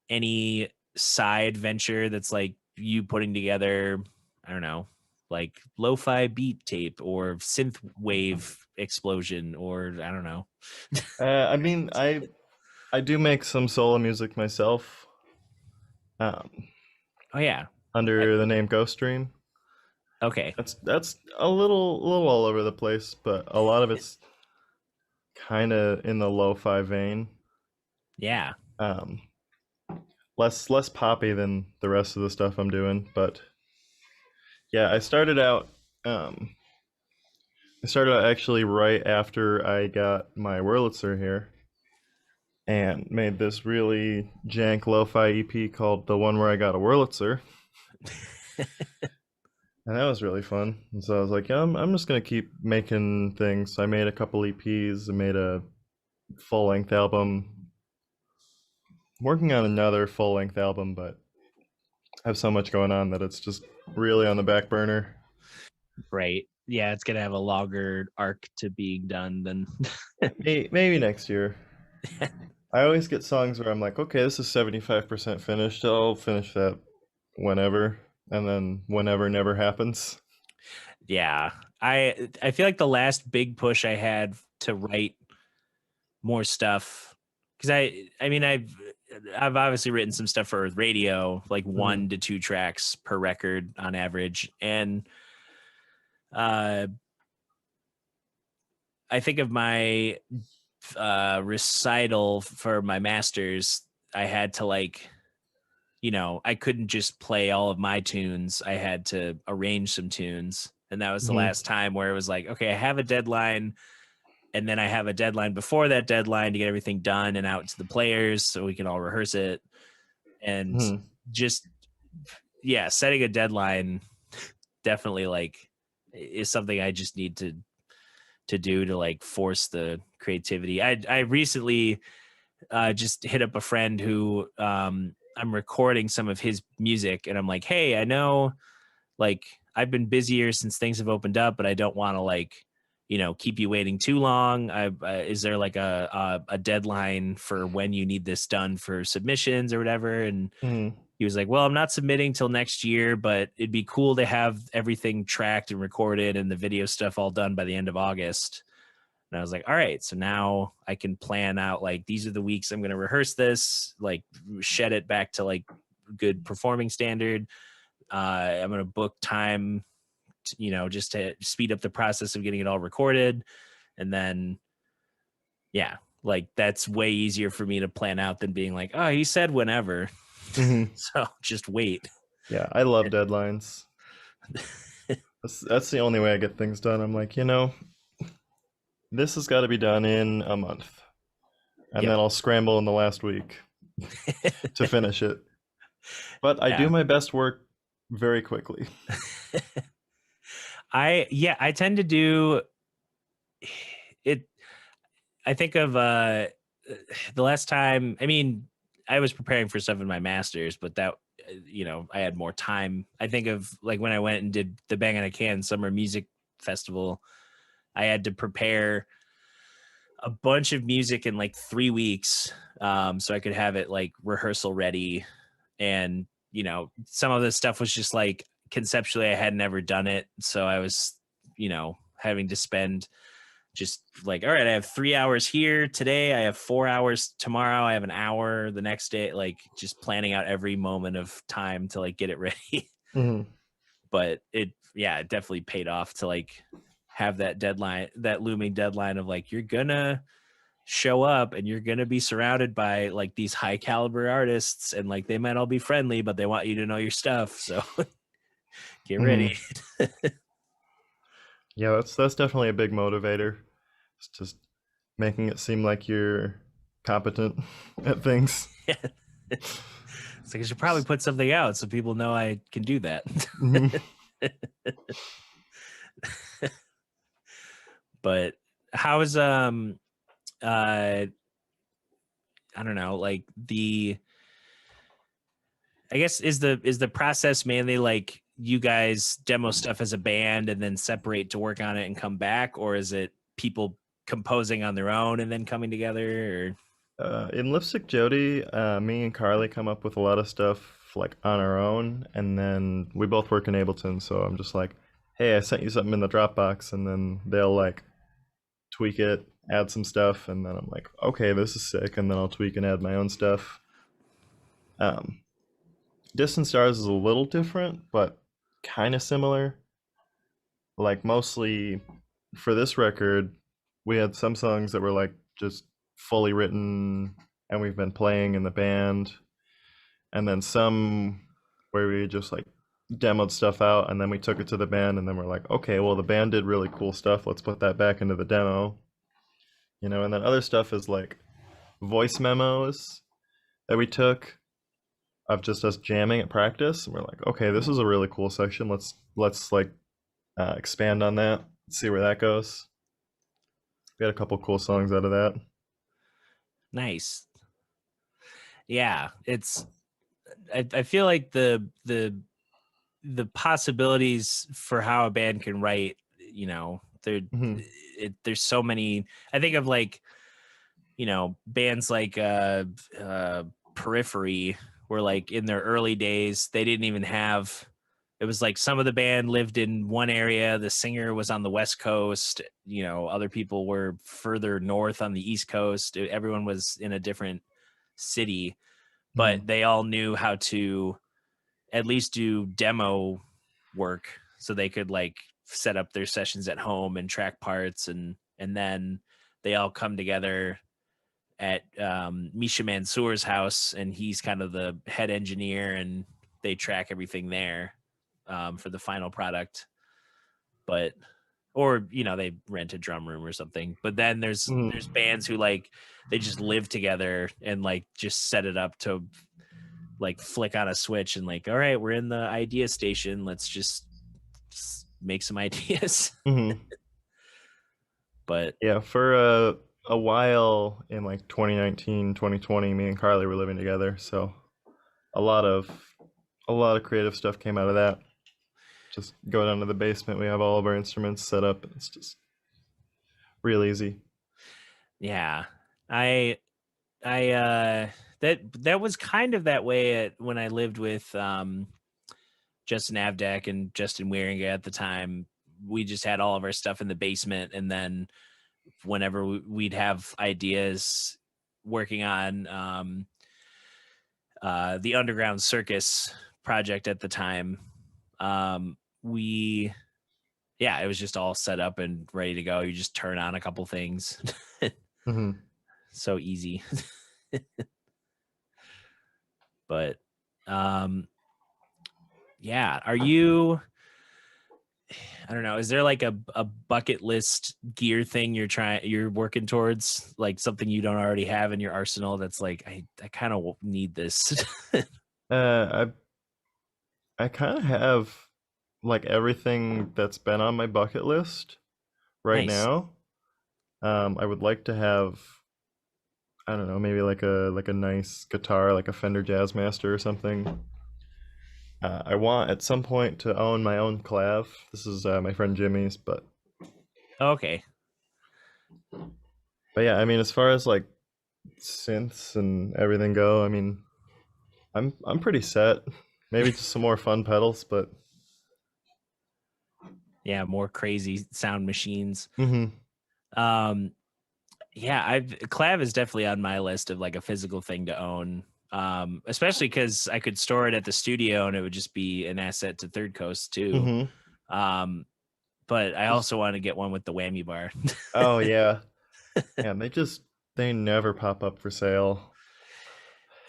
any side venture that's like you putting together, I don't know, like lo-fi beat tape or synth wave explosion, or I don't know. I mean, I do make some solo music myself, um, Oh yeah. under the name Ghost Dream. Okay. That's a little all over the place, but a lot of it's kind of in the lo-fi vein. Yeah. Um, less poppy than the rest of the stuff I'm doing, but yeah, um, I started out actually right after I got my Wurlitzer here and made this really jank lo-fi EP called The One Where I Got a Wurlitzer. And that was really fun. And so I was like, yeah, I'm just gonna keep making things. So I made a couple EPs, I made a full-length album. I'm working on another full-length album, but I have so much going on that it's just really on the back burner. Right. Yeah, it's gonna have a longer arc to being done than Maybe next year. I always get songs where I'm like, okay, this is 75% finished. I'll finish that whenever, and then whenever never happens. yeah. I feel like the last big push I had to write more stuff, because I mean I've obviously written some stuff for radio, like 1 to 2 tracks per record on average, and I think of my recital for my masters. I had to like, I couldn't just play all of my tunes. I had to arrange some tunes, and that was the last time where it was like, okay, I have a deadline, and then I have a deadline before that deadline to get everything done and out to the players so we can all rehearse it. And just, yeah, setting a deadline definitely like is something I just need to do to like force the creativity. I recently just hit up a friend who I'm recording some of his music, and I'm like, hey, I know like I've been busier since things have opened up, but I don't want to like, keep you waiting too long. Is there like a deadline for when you need this done for submissions or whatever? And he was like, well, I'm not submitting till next year, but it'd be cool to have everything tracked and recorded and the video stuff all done by the end of August. And I was like, all right, so now I can plan out like these are the weeks I'm going to rehearse this, like shed it back to like good performing standard. I'm going to book time, just to speed up the process of getting it all recorded. And then, yeah, like that's way easier for me to plan out than being like, oh, he said whenever. So just wait. Yeah, I love deadlines. That's the only way I get things done. I'm like, this has got to be done in a month. And then I'll scramble in the last week to finish it. But I do my best work very quickly. I tend to do it. I think of the last time, I mean, I was preparing for stuff in my master's, but that, I had more time. I think of like when I went and did the Bang on a Can Summer Music Festival, I had to prepare a bunch of music in like 3 weeks, so I could have it like rehearsal ready. And, some of this stuff was just like conceptually I had never done it. So I was, having to spend just like, all right, I have 3 hours here today. I have 4 hours tomorrow. I have an hour the next day, like just planning out every moment of time to like get it ready. But it definitely paid off to like have that deadline, that looming deadline of like, you're gonna show up and you're gonna be surrounded by like these high caliber artists, and like they might all be friendly, but they want you to know your stuff. So get ready. Yeah, that's definitely a big motivator. It's just making it seem like you're competent at things. It's like I should probably put something out so people know I can do that. But how's I don't know, like I guess is the process mainly like you guys demo stuff as a band and then separate to work on it and come back, or is it people composing on their own and then coming together? Or In Lipstick Jodi, me and Carly come up with a lot of stuff like on our own, and then we both work in Ableton, so I'm just like, hey, I sent you something in the Dropbox, and then they'll like tweak it, add some stuff, and then I'm like, okay, this is sick, and then I'll tweak and add my own stuff. Um, Distant Stars is a little different, but kind of similar. Like mostly for this record, we had some songs that were like just fully written and we've been playing in the band, and then some where we just like demoed stuff out and then we took it to the band and then we're like, okay, well the band did really cool stuff, let's put that back into the demo, and then other stuff is like voice memos that we took of just us jamming at practice, and we're like, okay, this is a really cool section, let's like expand on that, see where that goes. We had a couple cool songs out of that. Nice. Yeah, it's. I feel like the possibilities for how a band can write, Mm-hmm. there's so many. I think of like, bands like Periphery, where like in their early days they didn't even have. It was like some of the band lived in one area, the singer was on the West Coast, other people were further north on the East Coast. Everyone was in a different city, but they all knew how to at least do demo work, so they could like set up their sessions at home and track parts, and then they all come together at Misha Mansour's house, and he's kind of the head engineer, and they track everything there for the final product. But or they rent a drum room or something. But then there's bands who like they just live together and like just set it up to like flick on a switch and like, all right, we're in the idea station, let's just make some ideas. Mm-hmm. But yeah, for a while in like 2019, 2020, me and Carly were living together, so a lot of creative stuff came out of that. Just go down to the basement, we have all of our instruments set up, it's just real easy. yeah, I that was kind of that way when I lived with Justin Avdak and Justin Wieringa at the time. We just had all of our stuff in the basement, and then whenever we'd have ideas working on the Underground Circus project at the time, it was just all set up and ready to go. You just turn on a couple things. Mm-hmm. So easy. But are you, I don't know, is there like a bucket list gear thing you're working towards, like something you don't already have in your arsenal that's like, I kind of need this? uh I kind of have like everything that's been on my bucket list right Nice. now. I would like to have, I don't know, maybe like a nice guitar, like a Fender Jazzmaster or something. I want at some point to own my own clav. This is my friend Jimmy's, but Okay. yeah, I mean, as far as like synths and everything go, I mean, I'm pretty set. Maybe just some more fun pedals, but Yeah, more crazy sound machines. mm-hmm. Clav is definitely on my list of like a physical thing to own. Especially because I could store it at the studio and it would just be an asset to Third Coast too. Mm-hmm. But I also want to get one with the whammy bar. Oh yeah, yeah. They never pop up for sale.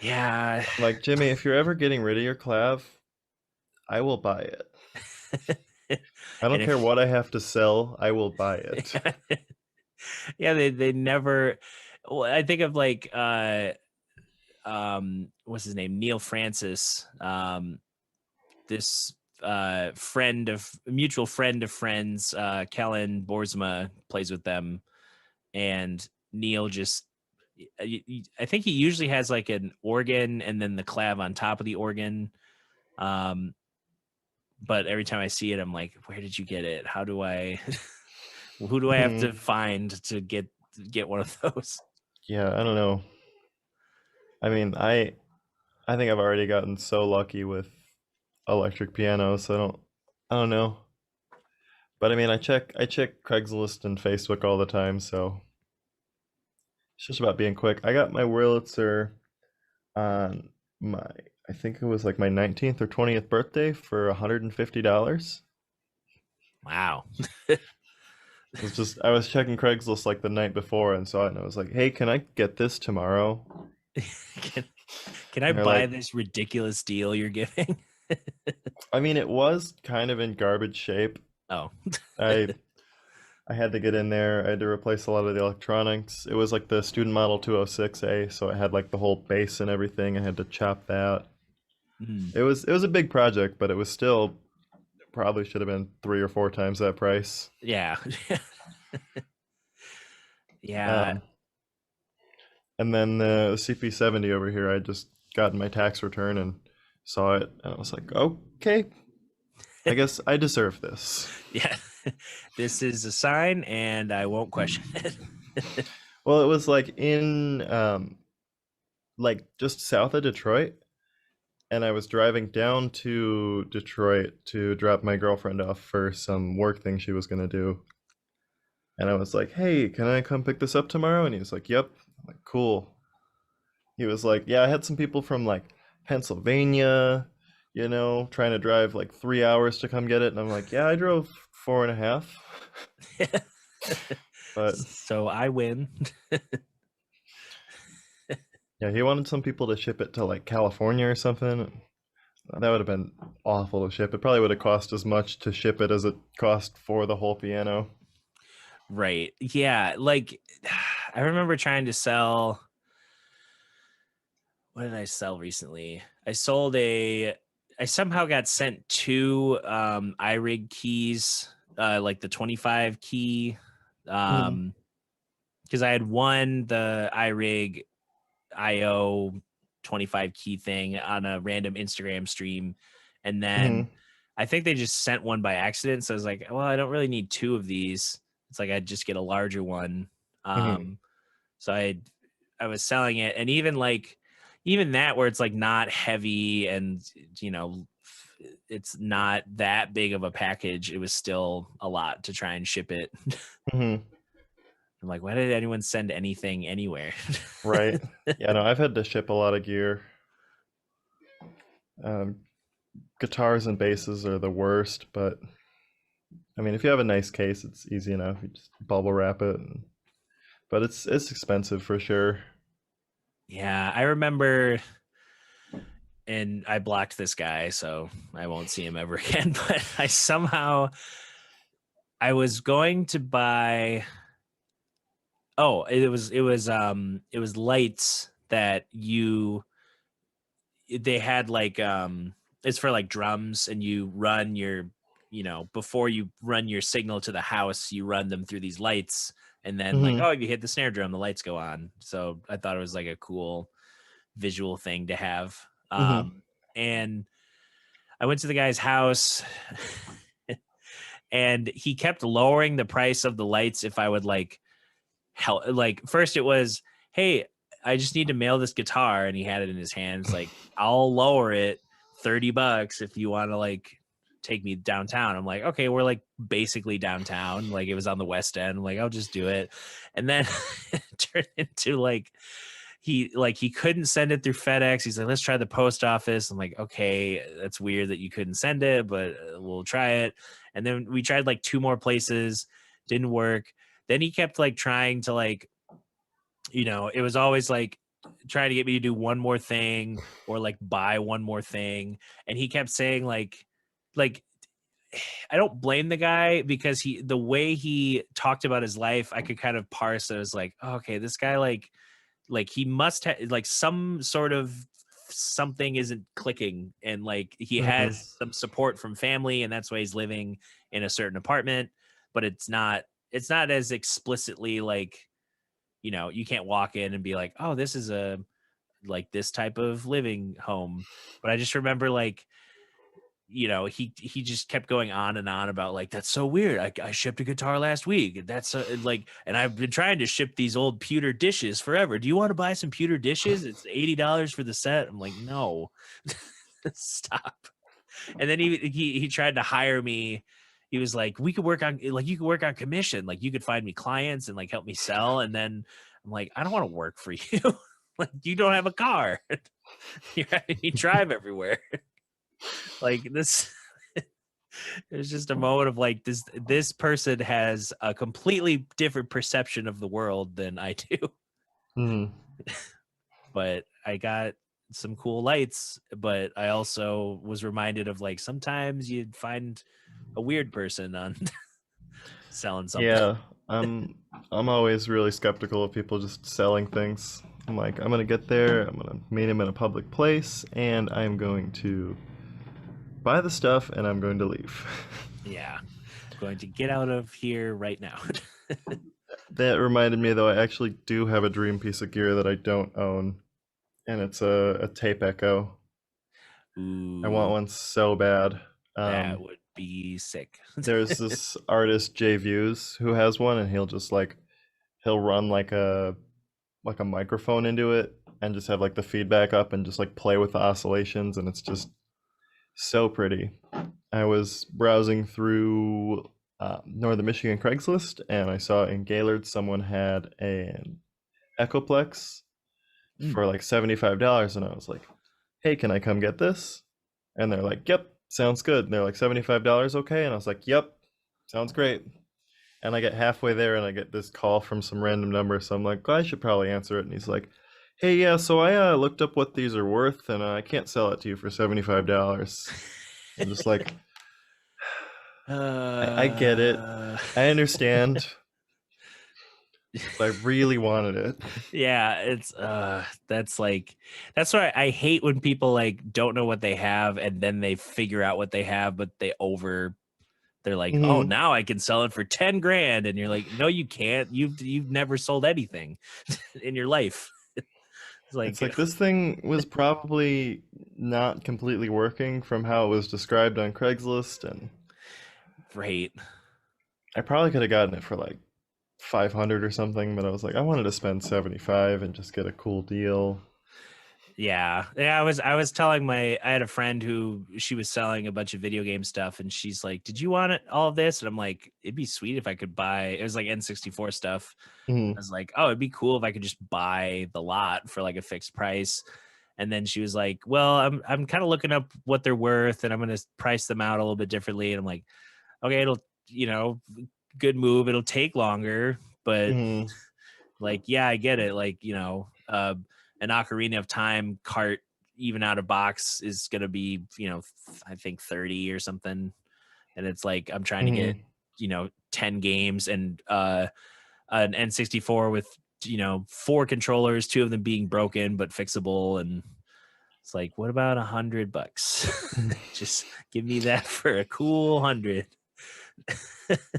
Yeah. Like Jimmy, if you're ever getting rid of your clav, I will buy it. I don't care what I have to sell, I will buy it. Yeah, they never. Well, I think of like what's his name, Neil Francis, this mutual friend of friends, Kellen Boersma plays with them, and Neil just, I think he usually has like an organ and then the clav on top of the organ. But every time I see it, I'm like, where did you get it? How do I, who do I have to find to get one of those? Yeah, I don't know. I mean, I think I've already gotten so lucky with electric pianos, so I don't know. But I mean, I check Craigslist and Facebook all the time, so it's just about being quick. I got my Wurlitzer on my, I think it was like my 19th or 20th birthday for $150. Wow. It was just I was checking Craigslist like the night before and saw it and I was like, "Hey, can I get this tomorrow?" can, can I And they're buy like, this ridiculous deal you're giving? I mean, it was kind of in garbage shape. Oh, I I had to get in there. I had to replace a lot of the electronics. It was like the student model 206A, so it had like the whole base and everything. I had to chop that. mm, It was a big project, but it was still probably should have been 3 or 4 times that price. yeah. Yeah. Um, and then the CP70 over here, I just got in my tax return and saw it, and I was like, okay, I guess I deserve this. Yeah. This is a sign and I won't question it. Well, it was like in like just south of Detroit, and I was driving down to Detroit to drop my girlfriend off for some work thing she was gonna do. And I was like, "Hey, can I come pick this up tomorrow?" And he was like, "Yep." I'm like, "Cool." He was like, "Yeah, I had some people from like Pennsylvania, trying to drive like 3 hours to come get it." And I'm like, "Yeah, I drove 4.5." But So I win. yeah, he wanted some people to ship it to like California or something. That would have been awful to ship. It probably would have cost as much to ship it as it cost for the whole piano. Right. Yeah. Like I remember trying to sell. What did I sell recently? I somehow got sent two iRig keys, like the 25 key. Hmm. Because I had one, the iRig IO 25 key thing on a random Instagram stream. And then Hmm. I think they just sent one by accident. So I was like, well, I don't really need two of these. It's like I'd just get a larger one. Hmm. Um, so I was selling it, and even that where it's like not heavy and you know it's not that big of a package, it was still a lot to try and ship it. Hmm. I'm like, why did anyone send anything anywhere? Right. Yeah, no, I've had to ship a lot of gear. Um, Guitars and basses are the worst, but I mean, if you have a nice case, it's easy enough. You just bubble wrap it, but it's expensive for sure. Yeah, I remember, and I blocked this guy, so I won't see him ever again. But I was going to buy. Oh, it was lights that they had like it's for like drums, and you run your before you run your signal to the house, you run them through these lights, and then like, Hmm. oh, if you hit the snare drum, the lights go on. So I thought it was like a cool visual thing to have. Hmm. And I went to the guy's house and he kept lowering the price of the lights if I would like help. Like first it was, hey, I just need to mail this guitar, and he had it in his hands. Like, I'll lower it $30 if you want to like take me downtown. I'm like, okay, we're like basically downtown. Like it was on the West End. I'm like, I'll just do it. And then it turned into like he couldn't send it through FedEx. He's like, let's try the post office. I'm like, okay, that's weird that you couldn't send it, but we'll try it. And then we tried like two more places, didn't work. Then he kept like trying to like, it was always like trying to get me to do one more thing or like buy one more thing. And he kept saying like I don't blame the guy, because the way he talked about his life, I could kind of parse it as like, oh, okay, this guy like he must have like some sort of something isn't clicking, and like he Hmm. has some support from family, and that's why he's living in a certain apartment, but it's not as explicitly like, you can't walk in and be like, oh, this is a like this type of living home. But I just remember like, he just kept going on and on about like, that's so weird. I shipped a guitar last week. That's like, and I've been trying to ship these old pewter dishes forever. Do you want to buy some pewter dishes? It's $80 for the set. I'm like, no, stop. And then he tried to hire me. he was like, we could work on, like, you could work on commission, like you could find me clients and like help me sell. And then I'm like, I don't want to work for you. Like, you don't have a car. You're having me drive everywhere. Like this. It was just a moment of like, this person has a completely different perception of the world than I do. Mhm. But I got some cool lights, but I also was reminded of like, sometimes you'd find a weird person on selling something. Yeah, I'm always really skeptical of people just selling things. I'm like, I'm gonna get there, I'm gonna meet him in a public place, and I'm going to buy the stuff, and I'm going to leave. Yeah. I'm going to get out of here right now. That reminded me, though, I actually do have a dream piece of gear that I don't own, and it's a tape echo. I want Ooh, one so bad. that would be sick. There's this artist Jay Views who has one, and he'll just like he'll run like a microphone into it and just have like the feedback up and just like play with the oscillations, and it's just so pretty. I was browsing through Northern Michigan Craigslist, and I saw in Gaylord someone had an Echoplex for like $75, and I was like, hey, can I come get this? And they're like, yep, sounds good. And they're like, $75, okay? And I was like, yep, sounds great. And I get halfway there and I get this call from some random number, so I'm like, I should probably answer it. And he's like, hey, yeah, so I looked up what these are worth, and I can't sell it to you for $75. I'm just like, I get it. I understand. But I really wanted it. Yeah, it's that's like, that's why I hate when people like don't know what they have and then they figure out what they have, but they're like, oh, Mhm. now I can sell it for 10 grand. And you're like, no, you can't. You've never sold anything in your life. It's It's like, like this thing was probably not completely working from how it was described on Craigslist, and great. I probably could have gotten it for like 500 or something, but I was like, I wanted to spend 75 and just get a cool deal. Yeah. I was telling I had a friend who she was selling a bunch of video game stuff and she's like, did you want all of this? And I'm like, it'd be sweet if I could buy, it was like N64 stuff. I Mhm. was like, oh, it'd be cool if I could just buy the lot for like a fixed price. And then she was like, well, I'm kind of looking up what they're worth and I'm going to price them out a little bit differently. And I'm like, okay, it'll, you know, good move. It'll take longer, but Mhm. like, yeah, I get it. Like, an Ocarina of Time cart, even out of box, is going to be, I think 30 or something. And it's like, I'm trying to get, Mhm. 10 games and an N64 with, 4 controllers, 2 of them being broken, but fixable. And it's like, what about $100? Just give me that for a cool 100.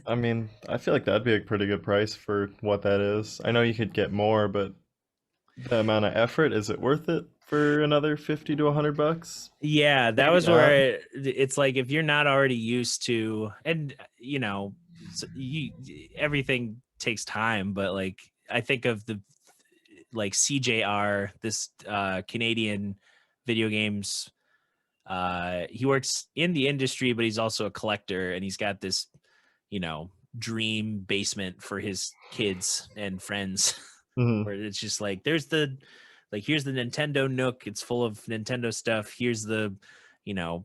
I mean, I feel like that'd be a pretty good price for what that is. I know you could get more, but the amount of effort, is it worth it for another 50 to $100? Yeah, that Maybe was not. where it's like, if you're not already used to, and everything takes time, but like I think of the like CJR, this Canadian video games. He works in the industry, but he's also a collector, and he's got this, you know, dream basement for his kids and friends, Mhm. where it's just like, here's the Nintendo Nook. It's full of Nintendo stuff. Here's the,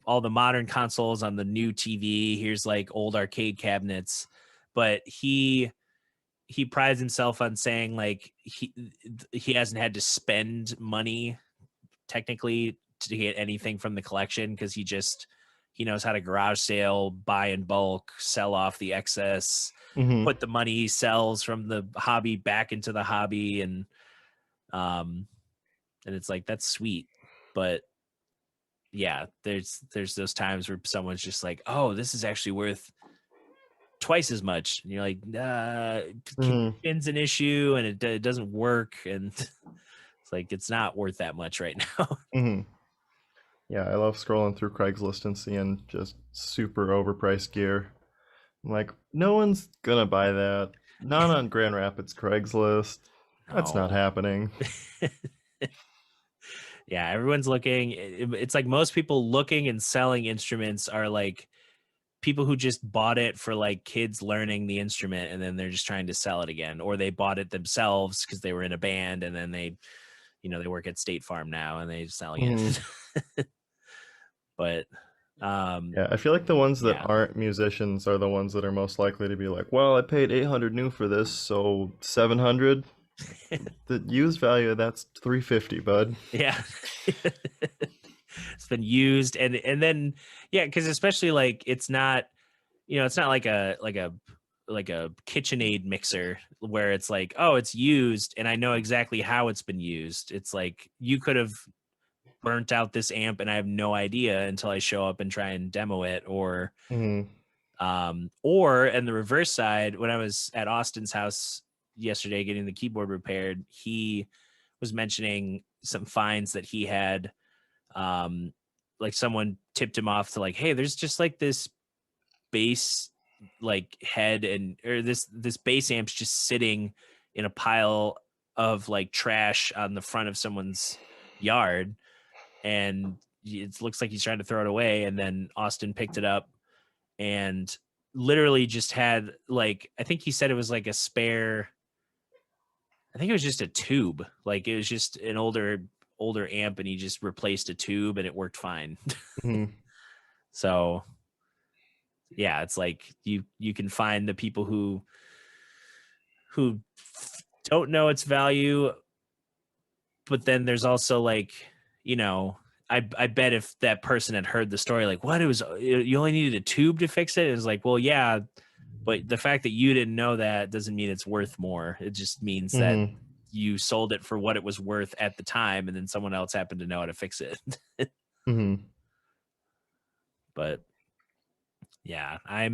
all the modern consoles on the new TV. Here's like old arcade cabinets. But he prides himself on saying like he hasn't had to spend money technically to get anything from the collection, because he knows how to garage sale, buy in bulk, sell off the excess, Mhm. put the money he sells from the hobby back into the hobby. Um and it's like, that's sweet. But yeah, there's those times where someone's just like, oh, this is actually worth twice as much, and you're like, Mhm. commission's an issue and it doesn't work, and it's like, it's not worth that much right now. Mhm. Yeah, I love scrolling through Craigslist and seeing just super overpriced gear. I'm like, no one's gonna buy that. Not on Grand Rapids Craigslist. That's not No. happening. Yeah, everyone's looking. It's like most people looking and selling instruments are like people who just bought it for like kids learning the instrument and then they're just trying to sell it again, or they bought it themselves because they were in a band and then they work at State Farm now and they're selling it. But yeah, I feel like the ones that yeah. aren't musicians are the ones that are most likely to be like, well, I paid 800 new for this, so 700. The used value, that's 350, bud. Yeah. It's been used and then because especially like it's not like a KitchenAid mixer where it's like, oh, it's used and I know exactly how it's been used. It's like you could have burnt out this amp and I have no idea until I show up and try and demo it. Or and the reverse side, when I was at Austin's house yesterday getting the keyboard repaired, he was mentioning some finds that he had. Like someone tipped him off to like, hey, there's just like this bass like head or this bass amp's just sitting in a pile of like trash on the front of someone's yard, and it looks like he's trying to throw it away. And then Austin picked it up and literally just had like, I think he said it was like a spare, I think it was just a tube, like it was just an older amp and he just replaced a tube and it worked fine. So yeah, it's like you can find the people who don't know its value, but then there's also like, I bet if that person had heard the story, like, what, you only needed a tube to fix it. It was like, well, yeah, but the fact that you didn't know that doesn't mean it's worth more. It just means that you sold it for what it was worth at the time, and then someone else happened to know how to fix it. But yeah, I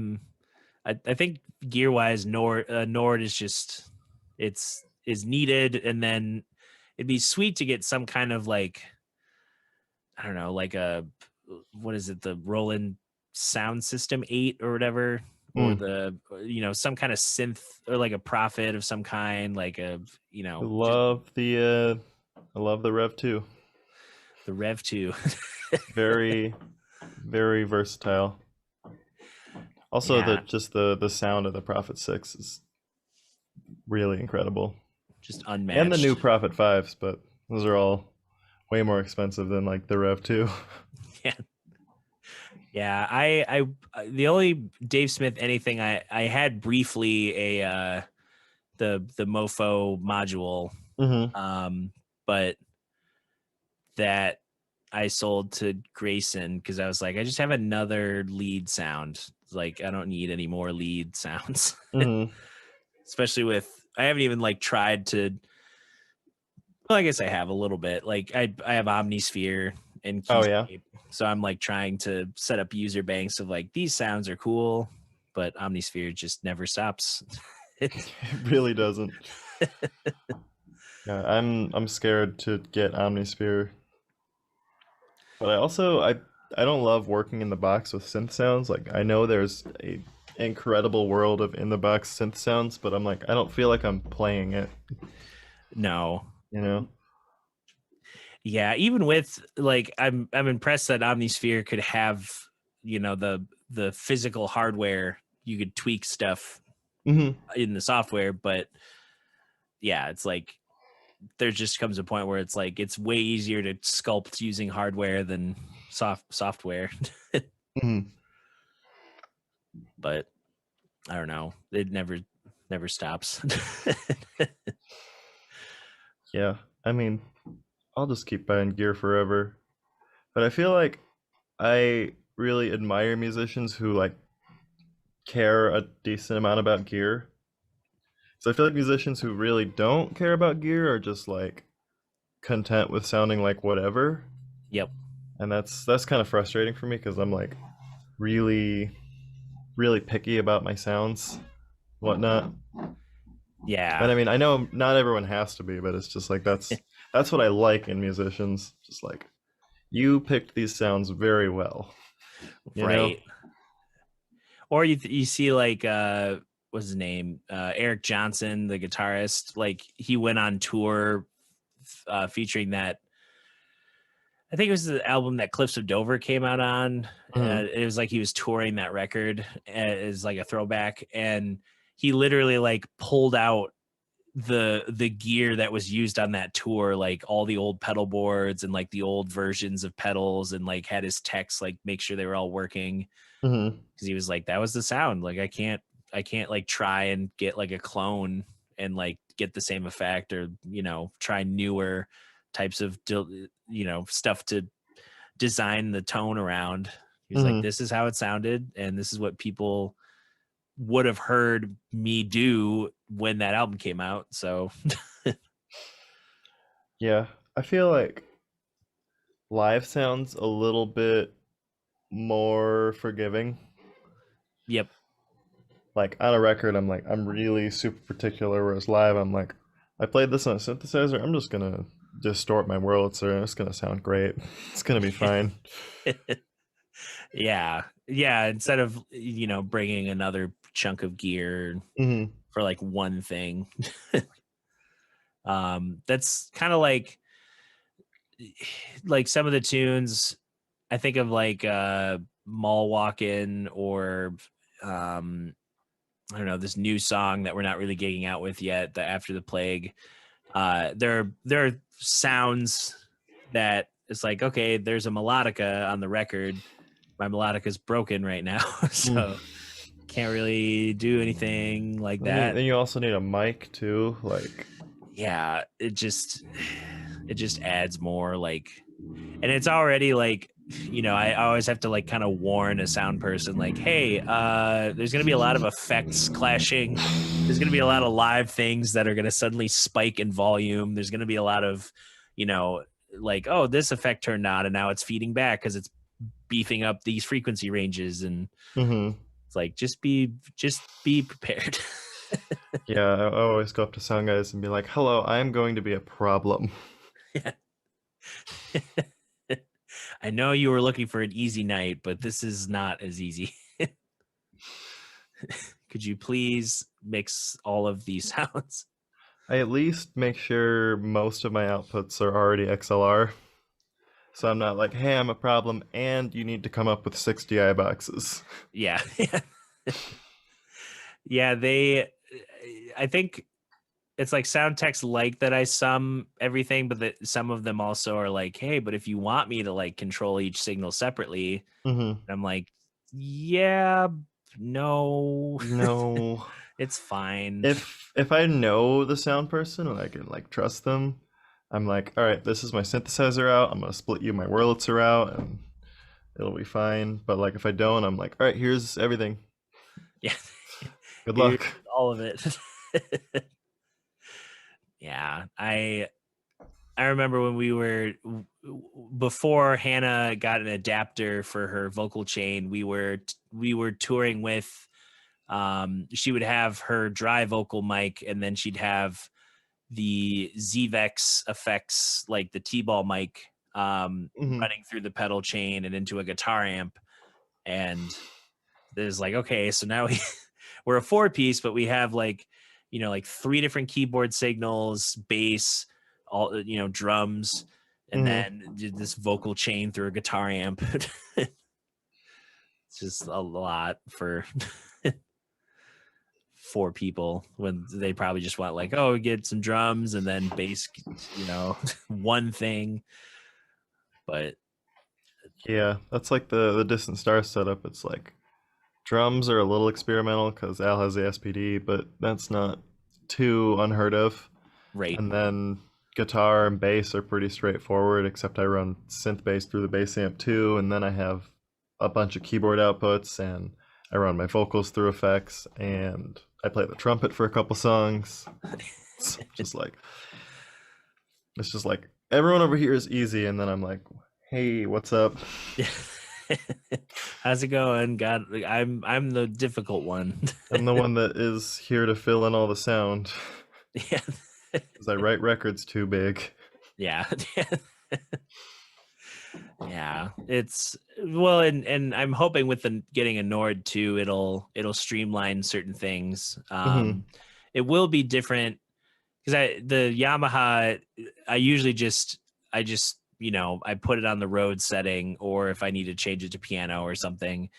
think gear wise, Nord is just is needed, and then it'd be sweet to get some kind of like, I don't know, like what is it, the Roland Sound System 8 or whatever, or the some kind of synth or like a Prophet of some kind, like a I love the Rev 2. The Rev 2. Very, very versatile. Also, the sound of the Prophet 6 is really incredible. Just unmatched. And the new Prophet 5s, but those are all way more expensive than like the Rev 2. Yeah. I the only Dave Smith anything I had briefly the Mofo module, but that I sold to Grayson because I was like, I just have another lead sound. Like, I don't need any more lead sounds. Especially with, I haven't even like tried to, well, I guess I have a little bit. Like I have Omnisphere and Keyscape, so I'm like trying to set up user banks of like, these sounds are cool, but Omnisphere just never stops. It really doesn't. Yeah, I'm scared to get Omnisphere. But I don't love working in the box with synth sounds. Like, I know there's a incredible world of in the box synth sounds, but I'm like, I don't feel like I'm playing it. No. Yeah, even with like, I'm impressed that Omnisphere could have, the physical hardware. You could tweak stuff in the software, but yeah, it's like there just comes a point where it's like it's way easier to sculpt using hardware than software. But I don't know, it never stops. Yeah, I mean, I'll just keep buying gear forever. But I feel like I really admire musicians who like care a decent amount about gear. So I feel like musicians who really don't care about gear are just like content with sounding like whatever. Yep. And that's kind of frustrating for me because I'm like really, really picky about my sounds, whatnot. Yeah. And I mean, I know not everyone has to be, but it's just like that's what I like in musicians. Just like, you picked these sounds very well, you know? Or you see like what's his name, Eric Johnson, the guitarist, like he went on tour featuring that, I think it was the album that Cliffs of Dover came out on, It was like he was touring that record as like a throwback, and he literally like pulled out the gear that was used on that tour, like all the old pedal boards and like the old versions of pedals, and like had his techs like make sure they were all working, because he was like, that was the sound. Like I can't like try and get like a clone and like get the same effect, or try newer types of stuff to design the tone around. He was like, this is how it sounded, and this is what people would have heard me do when that album came out. So Yeah, I feel like live sounds a little bit more forgiving. yep. Like on a record, I'm really super particular, whereas live, I'm like, I played this on a synthesizer, I'm just gonna distort my world, so it's gonna sound great. It's gonna be fine. Yeah. Instead of bringing another chunk of gear for like one thing. That's kind of like some of the tunes I think of, like Mall Walkin', or I don't know, this new song that we're not really gigging out with yet, the After the Plague. There are sounds that it's like, okay, there's a melodica on the record. My melodica's broken right now, so can't really do anything like that. Then you also need a mic too, like. Yeah, it just adds more, like, and it's already like, I always have to like kind of warn a sound person, like, hey, there's gonna be a lot of effects clashing. There's gonna be a lot of live things that are gonna suddenly spike in volume. There's gonna be a lot of, like, oh, this effect turned on and now it's feeding back because it's beefing up these frequency ranges, and it's like, just be prepared. Yeah, I always go up to sound guys and be like, hello, I'm going to be a problem. Yeah. I know you were looking for an easy night, but this is not as easy. Could you please mix all of these sounds? I at least make sure most of my outputs are already XLR. So I'm not like, hey, I'm a problem, and you need to come up with 6 DI boxes. Yeah. Yeah, I think it's like sound techs like that I sum everything, but that some of them also are like, hey, but if you want me to like control each signal separately, I'm like, yeah, no, it's fine. If I know the sound person and I can like trust them, I'm like, all right, this is my synthesizer out, I'm gonna split you my Wurlitzer out, and it'll be fine. But like if I don't, I'm like, all right, here's everything. Yeah. Good luck. All of it. Yeah, I remember when we were, before Hannah got an adapter for her vocal chain, we were touring with, she would have her dry vocal mic, and then she'd have the Zvex effects, like the T-ball mic, running through the pedal chain and into a guitar amp. And there's like, okay, so now we're a 4-piece, but we have like, like 3 different keyboard signals, bass, all, drums, and then this vocal chain through a guitar amp. It's just a lot for 4 people, when they probably just want like, oh, get some drums and then bass, one thing. But yeah, that's like the Distant Star setup. It's like drums are a little experimental because Al has the SPD, but that's not too unheard of. right. And then guitar and bass are pretty straightforward, except I run synth bass through the bass amp too, and then I have a bunch of keyboard outputs, and I run my vocals through effects, and I play the trumpet for a couple songs. It's just like everyone over here is easy, and then I'm like, hey, what's up? How's it going? God, I'm the difficult one. I'm the one that is here to fill in all the sound. Yeah. Because I write records too big. Yeah. Yeah. It's, well, and I'm hoping with the getting a Nord too, it'll streamline certain things. It will be different, because the Yamaha, I usually just I put it on the Rhodes setting, or if I need to change it to piano or something.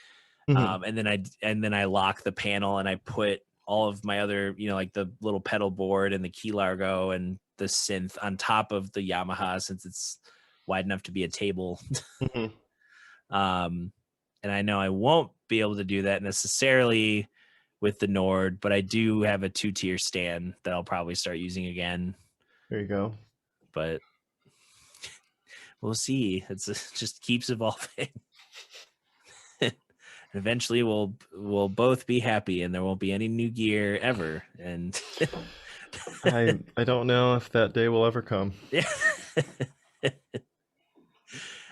And then I lock the panel and I put all of my other, like the little pedal board and the key largo and the synth on top of the Yamaha, since it's wide enough to be a table. And I know I won't be able to do that necessarily with the Nord, but I do have a 2-tier stand that I'll probably start using again. There you go. But we'll see. It just keeps evolving. Eventually we'll both be happy and there won't be any new gear ever. And I don't know if that day will ever come.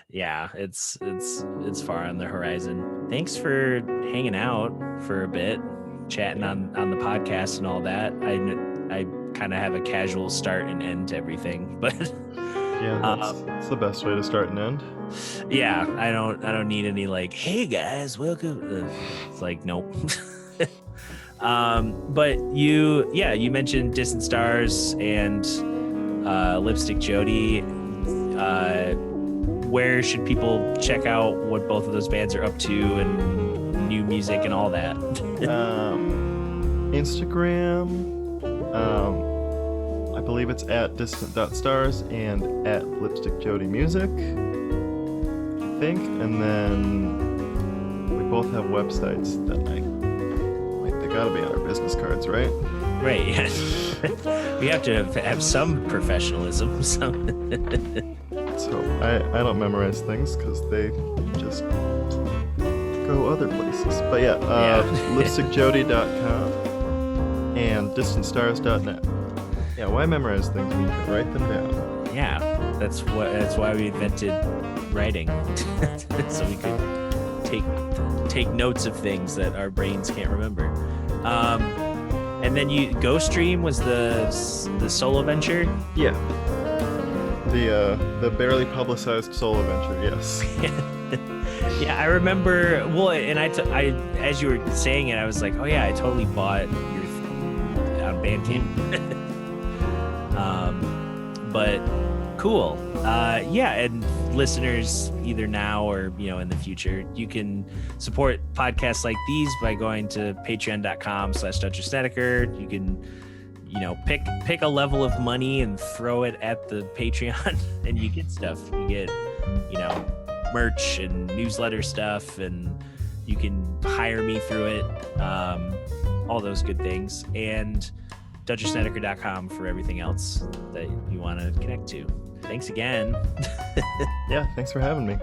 Yeah, it's far on the horizon. Thanks for hanging out for a bit, chatting on the podcast and all that. I kind of have a casual start and end to everything, but yeah, that's the best way to start and end. Yeah, I don't need any like, hey guys, welcome. It's like, nope. But you mentioned Distant Stars and Lipstick Jodi. Where should people check out what both of those bands are up to and new music and all that? Instagram. I believe it's at distant.stars and at Lipstick Jodi Music, I think. And then we both have websites that they gotta be on our business cards, right? Right, yeah. We have to have some professionalism. So I don't memorize things because they just go other places. But yeah. lipstickjodi.com and distantstars.net. Yeah, why memorize things when you can write them down? Yeah, that's why we invented writing, so we could take notes of things that our brains can't remember. And then Ghost Stream was the solo venture. Yeah, the barely publicized solo venture. Yes. Yeah, I remember. Well, and I as you were saying it, I was like, oh yeah, I totally bought your on Bandcamp. But cool. Yeah, and listeners, either now or in the future, you can support podcasts like these by going to patreon.com/Dutcher Snedeker. You can pick a level of money and throw it at the Patreon and you get stuff. You get merch and newsletter stuff, and you can hire me through it, all those good things. And DutcherSnedeker.com for everything else that you want to connect to. Thanks again. Yeah, thanks for having me.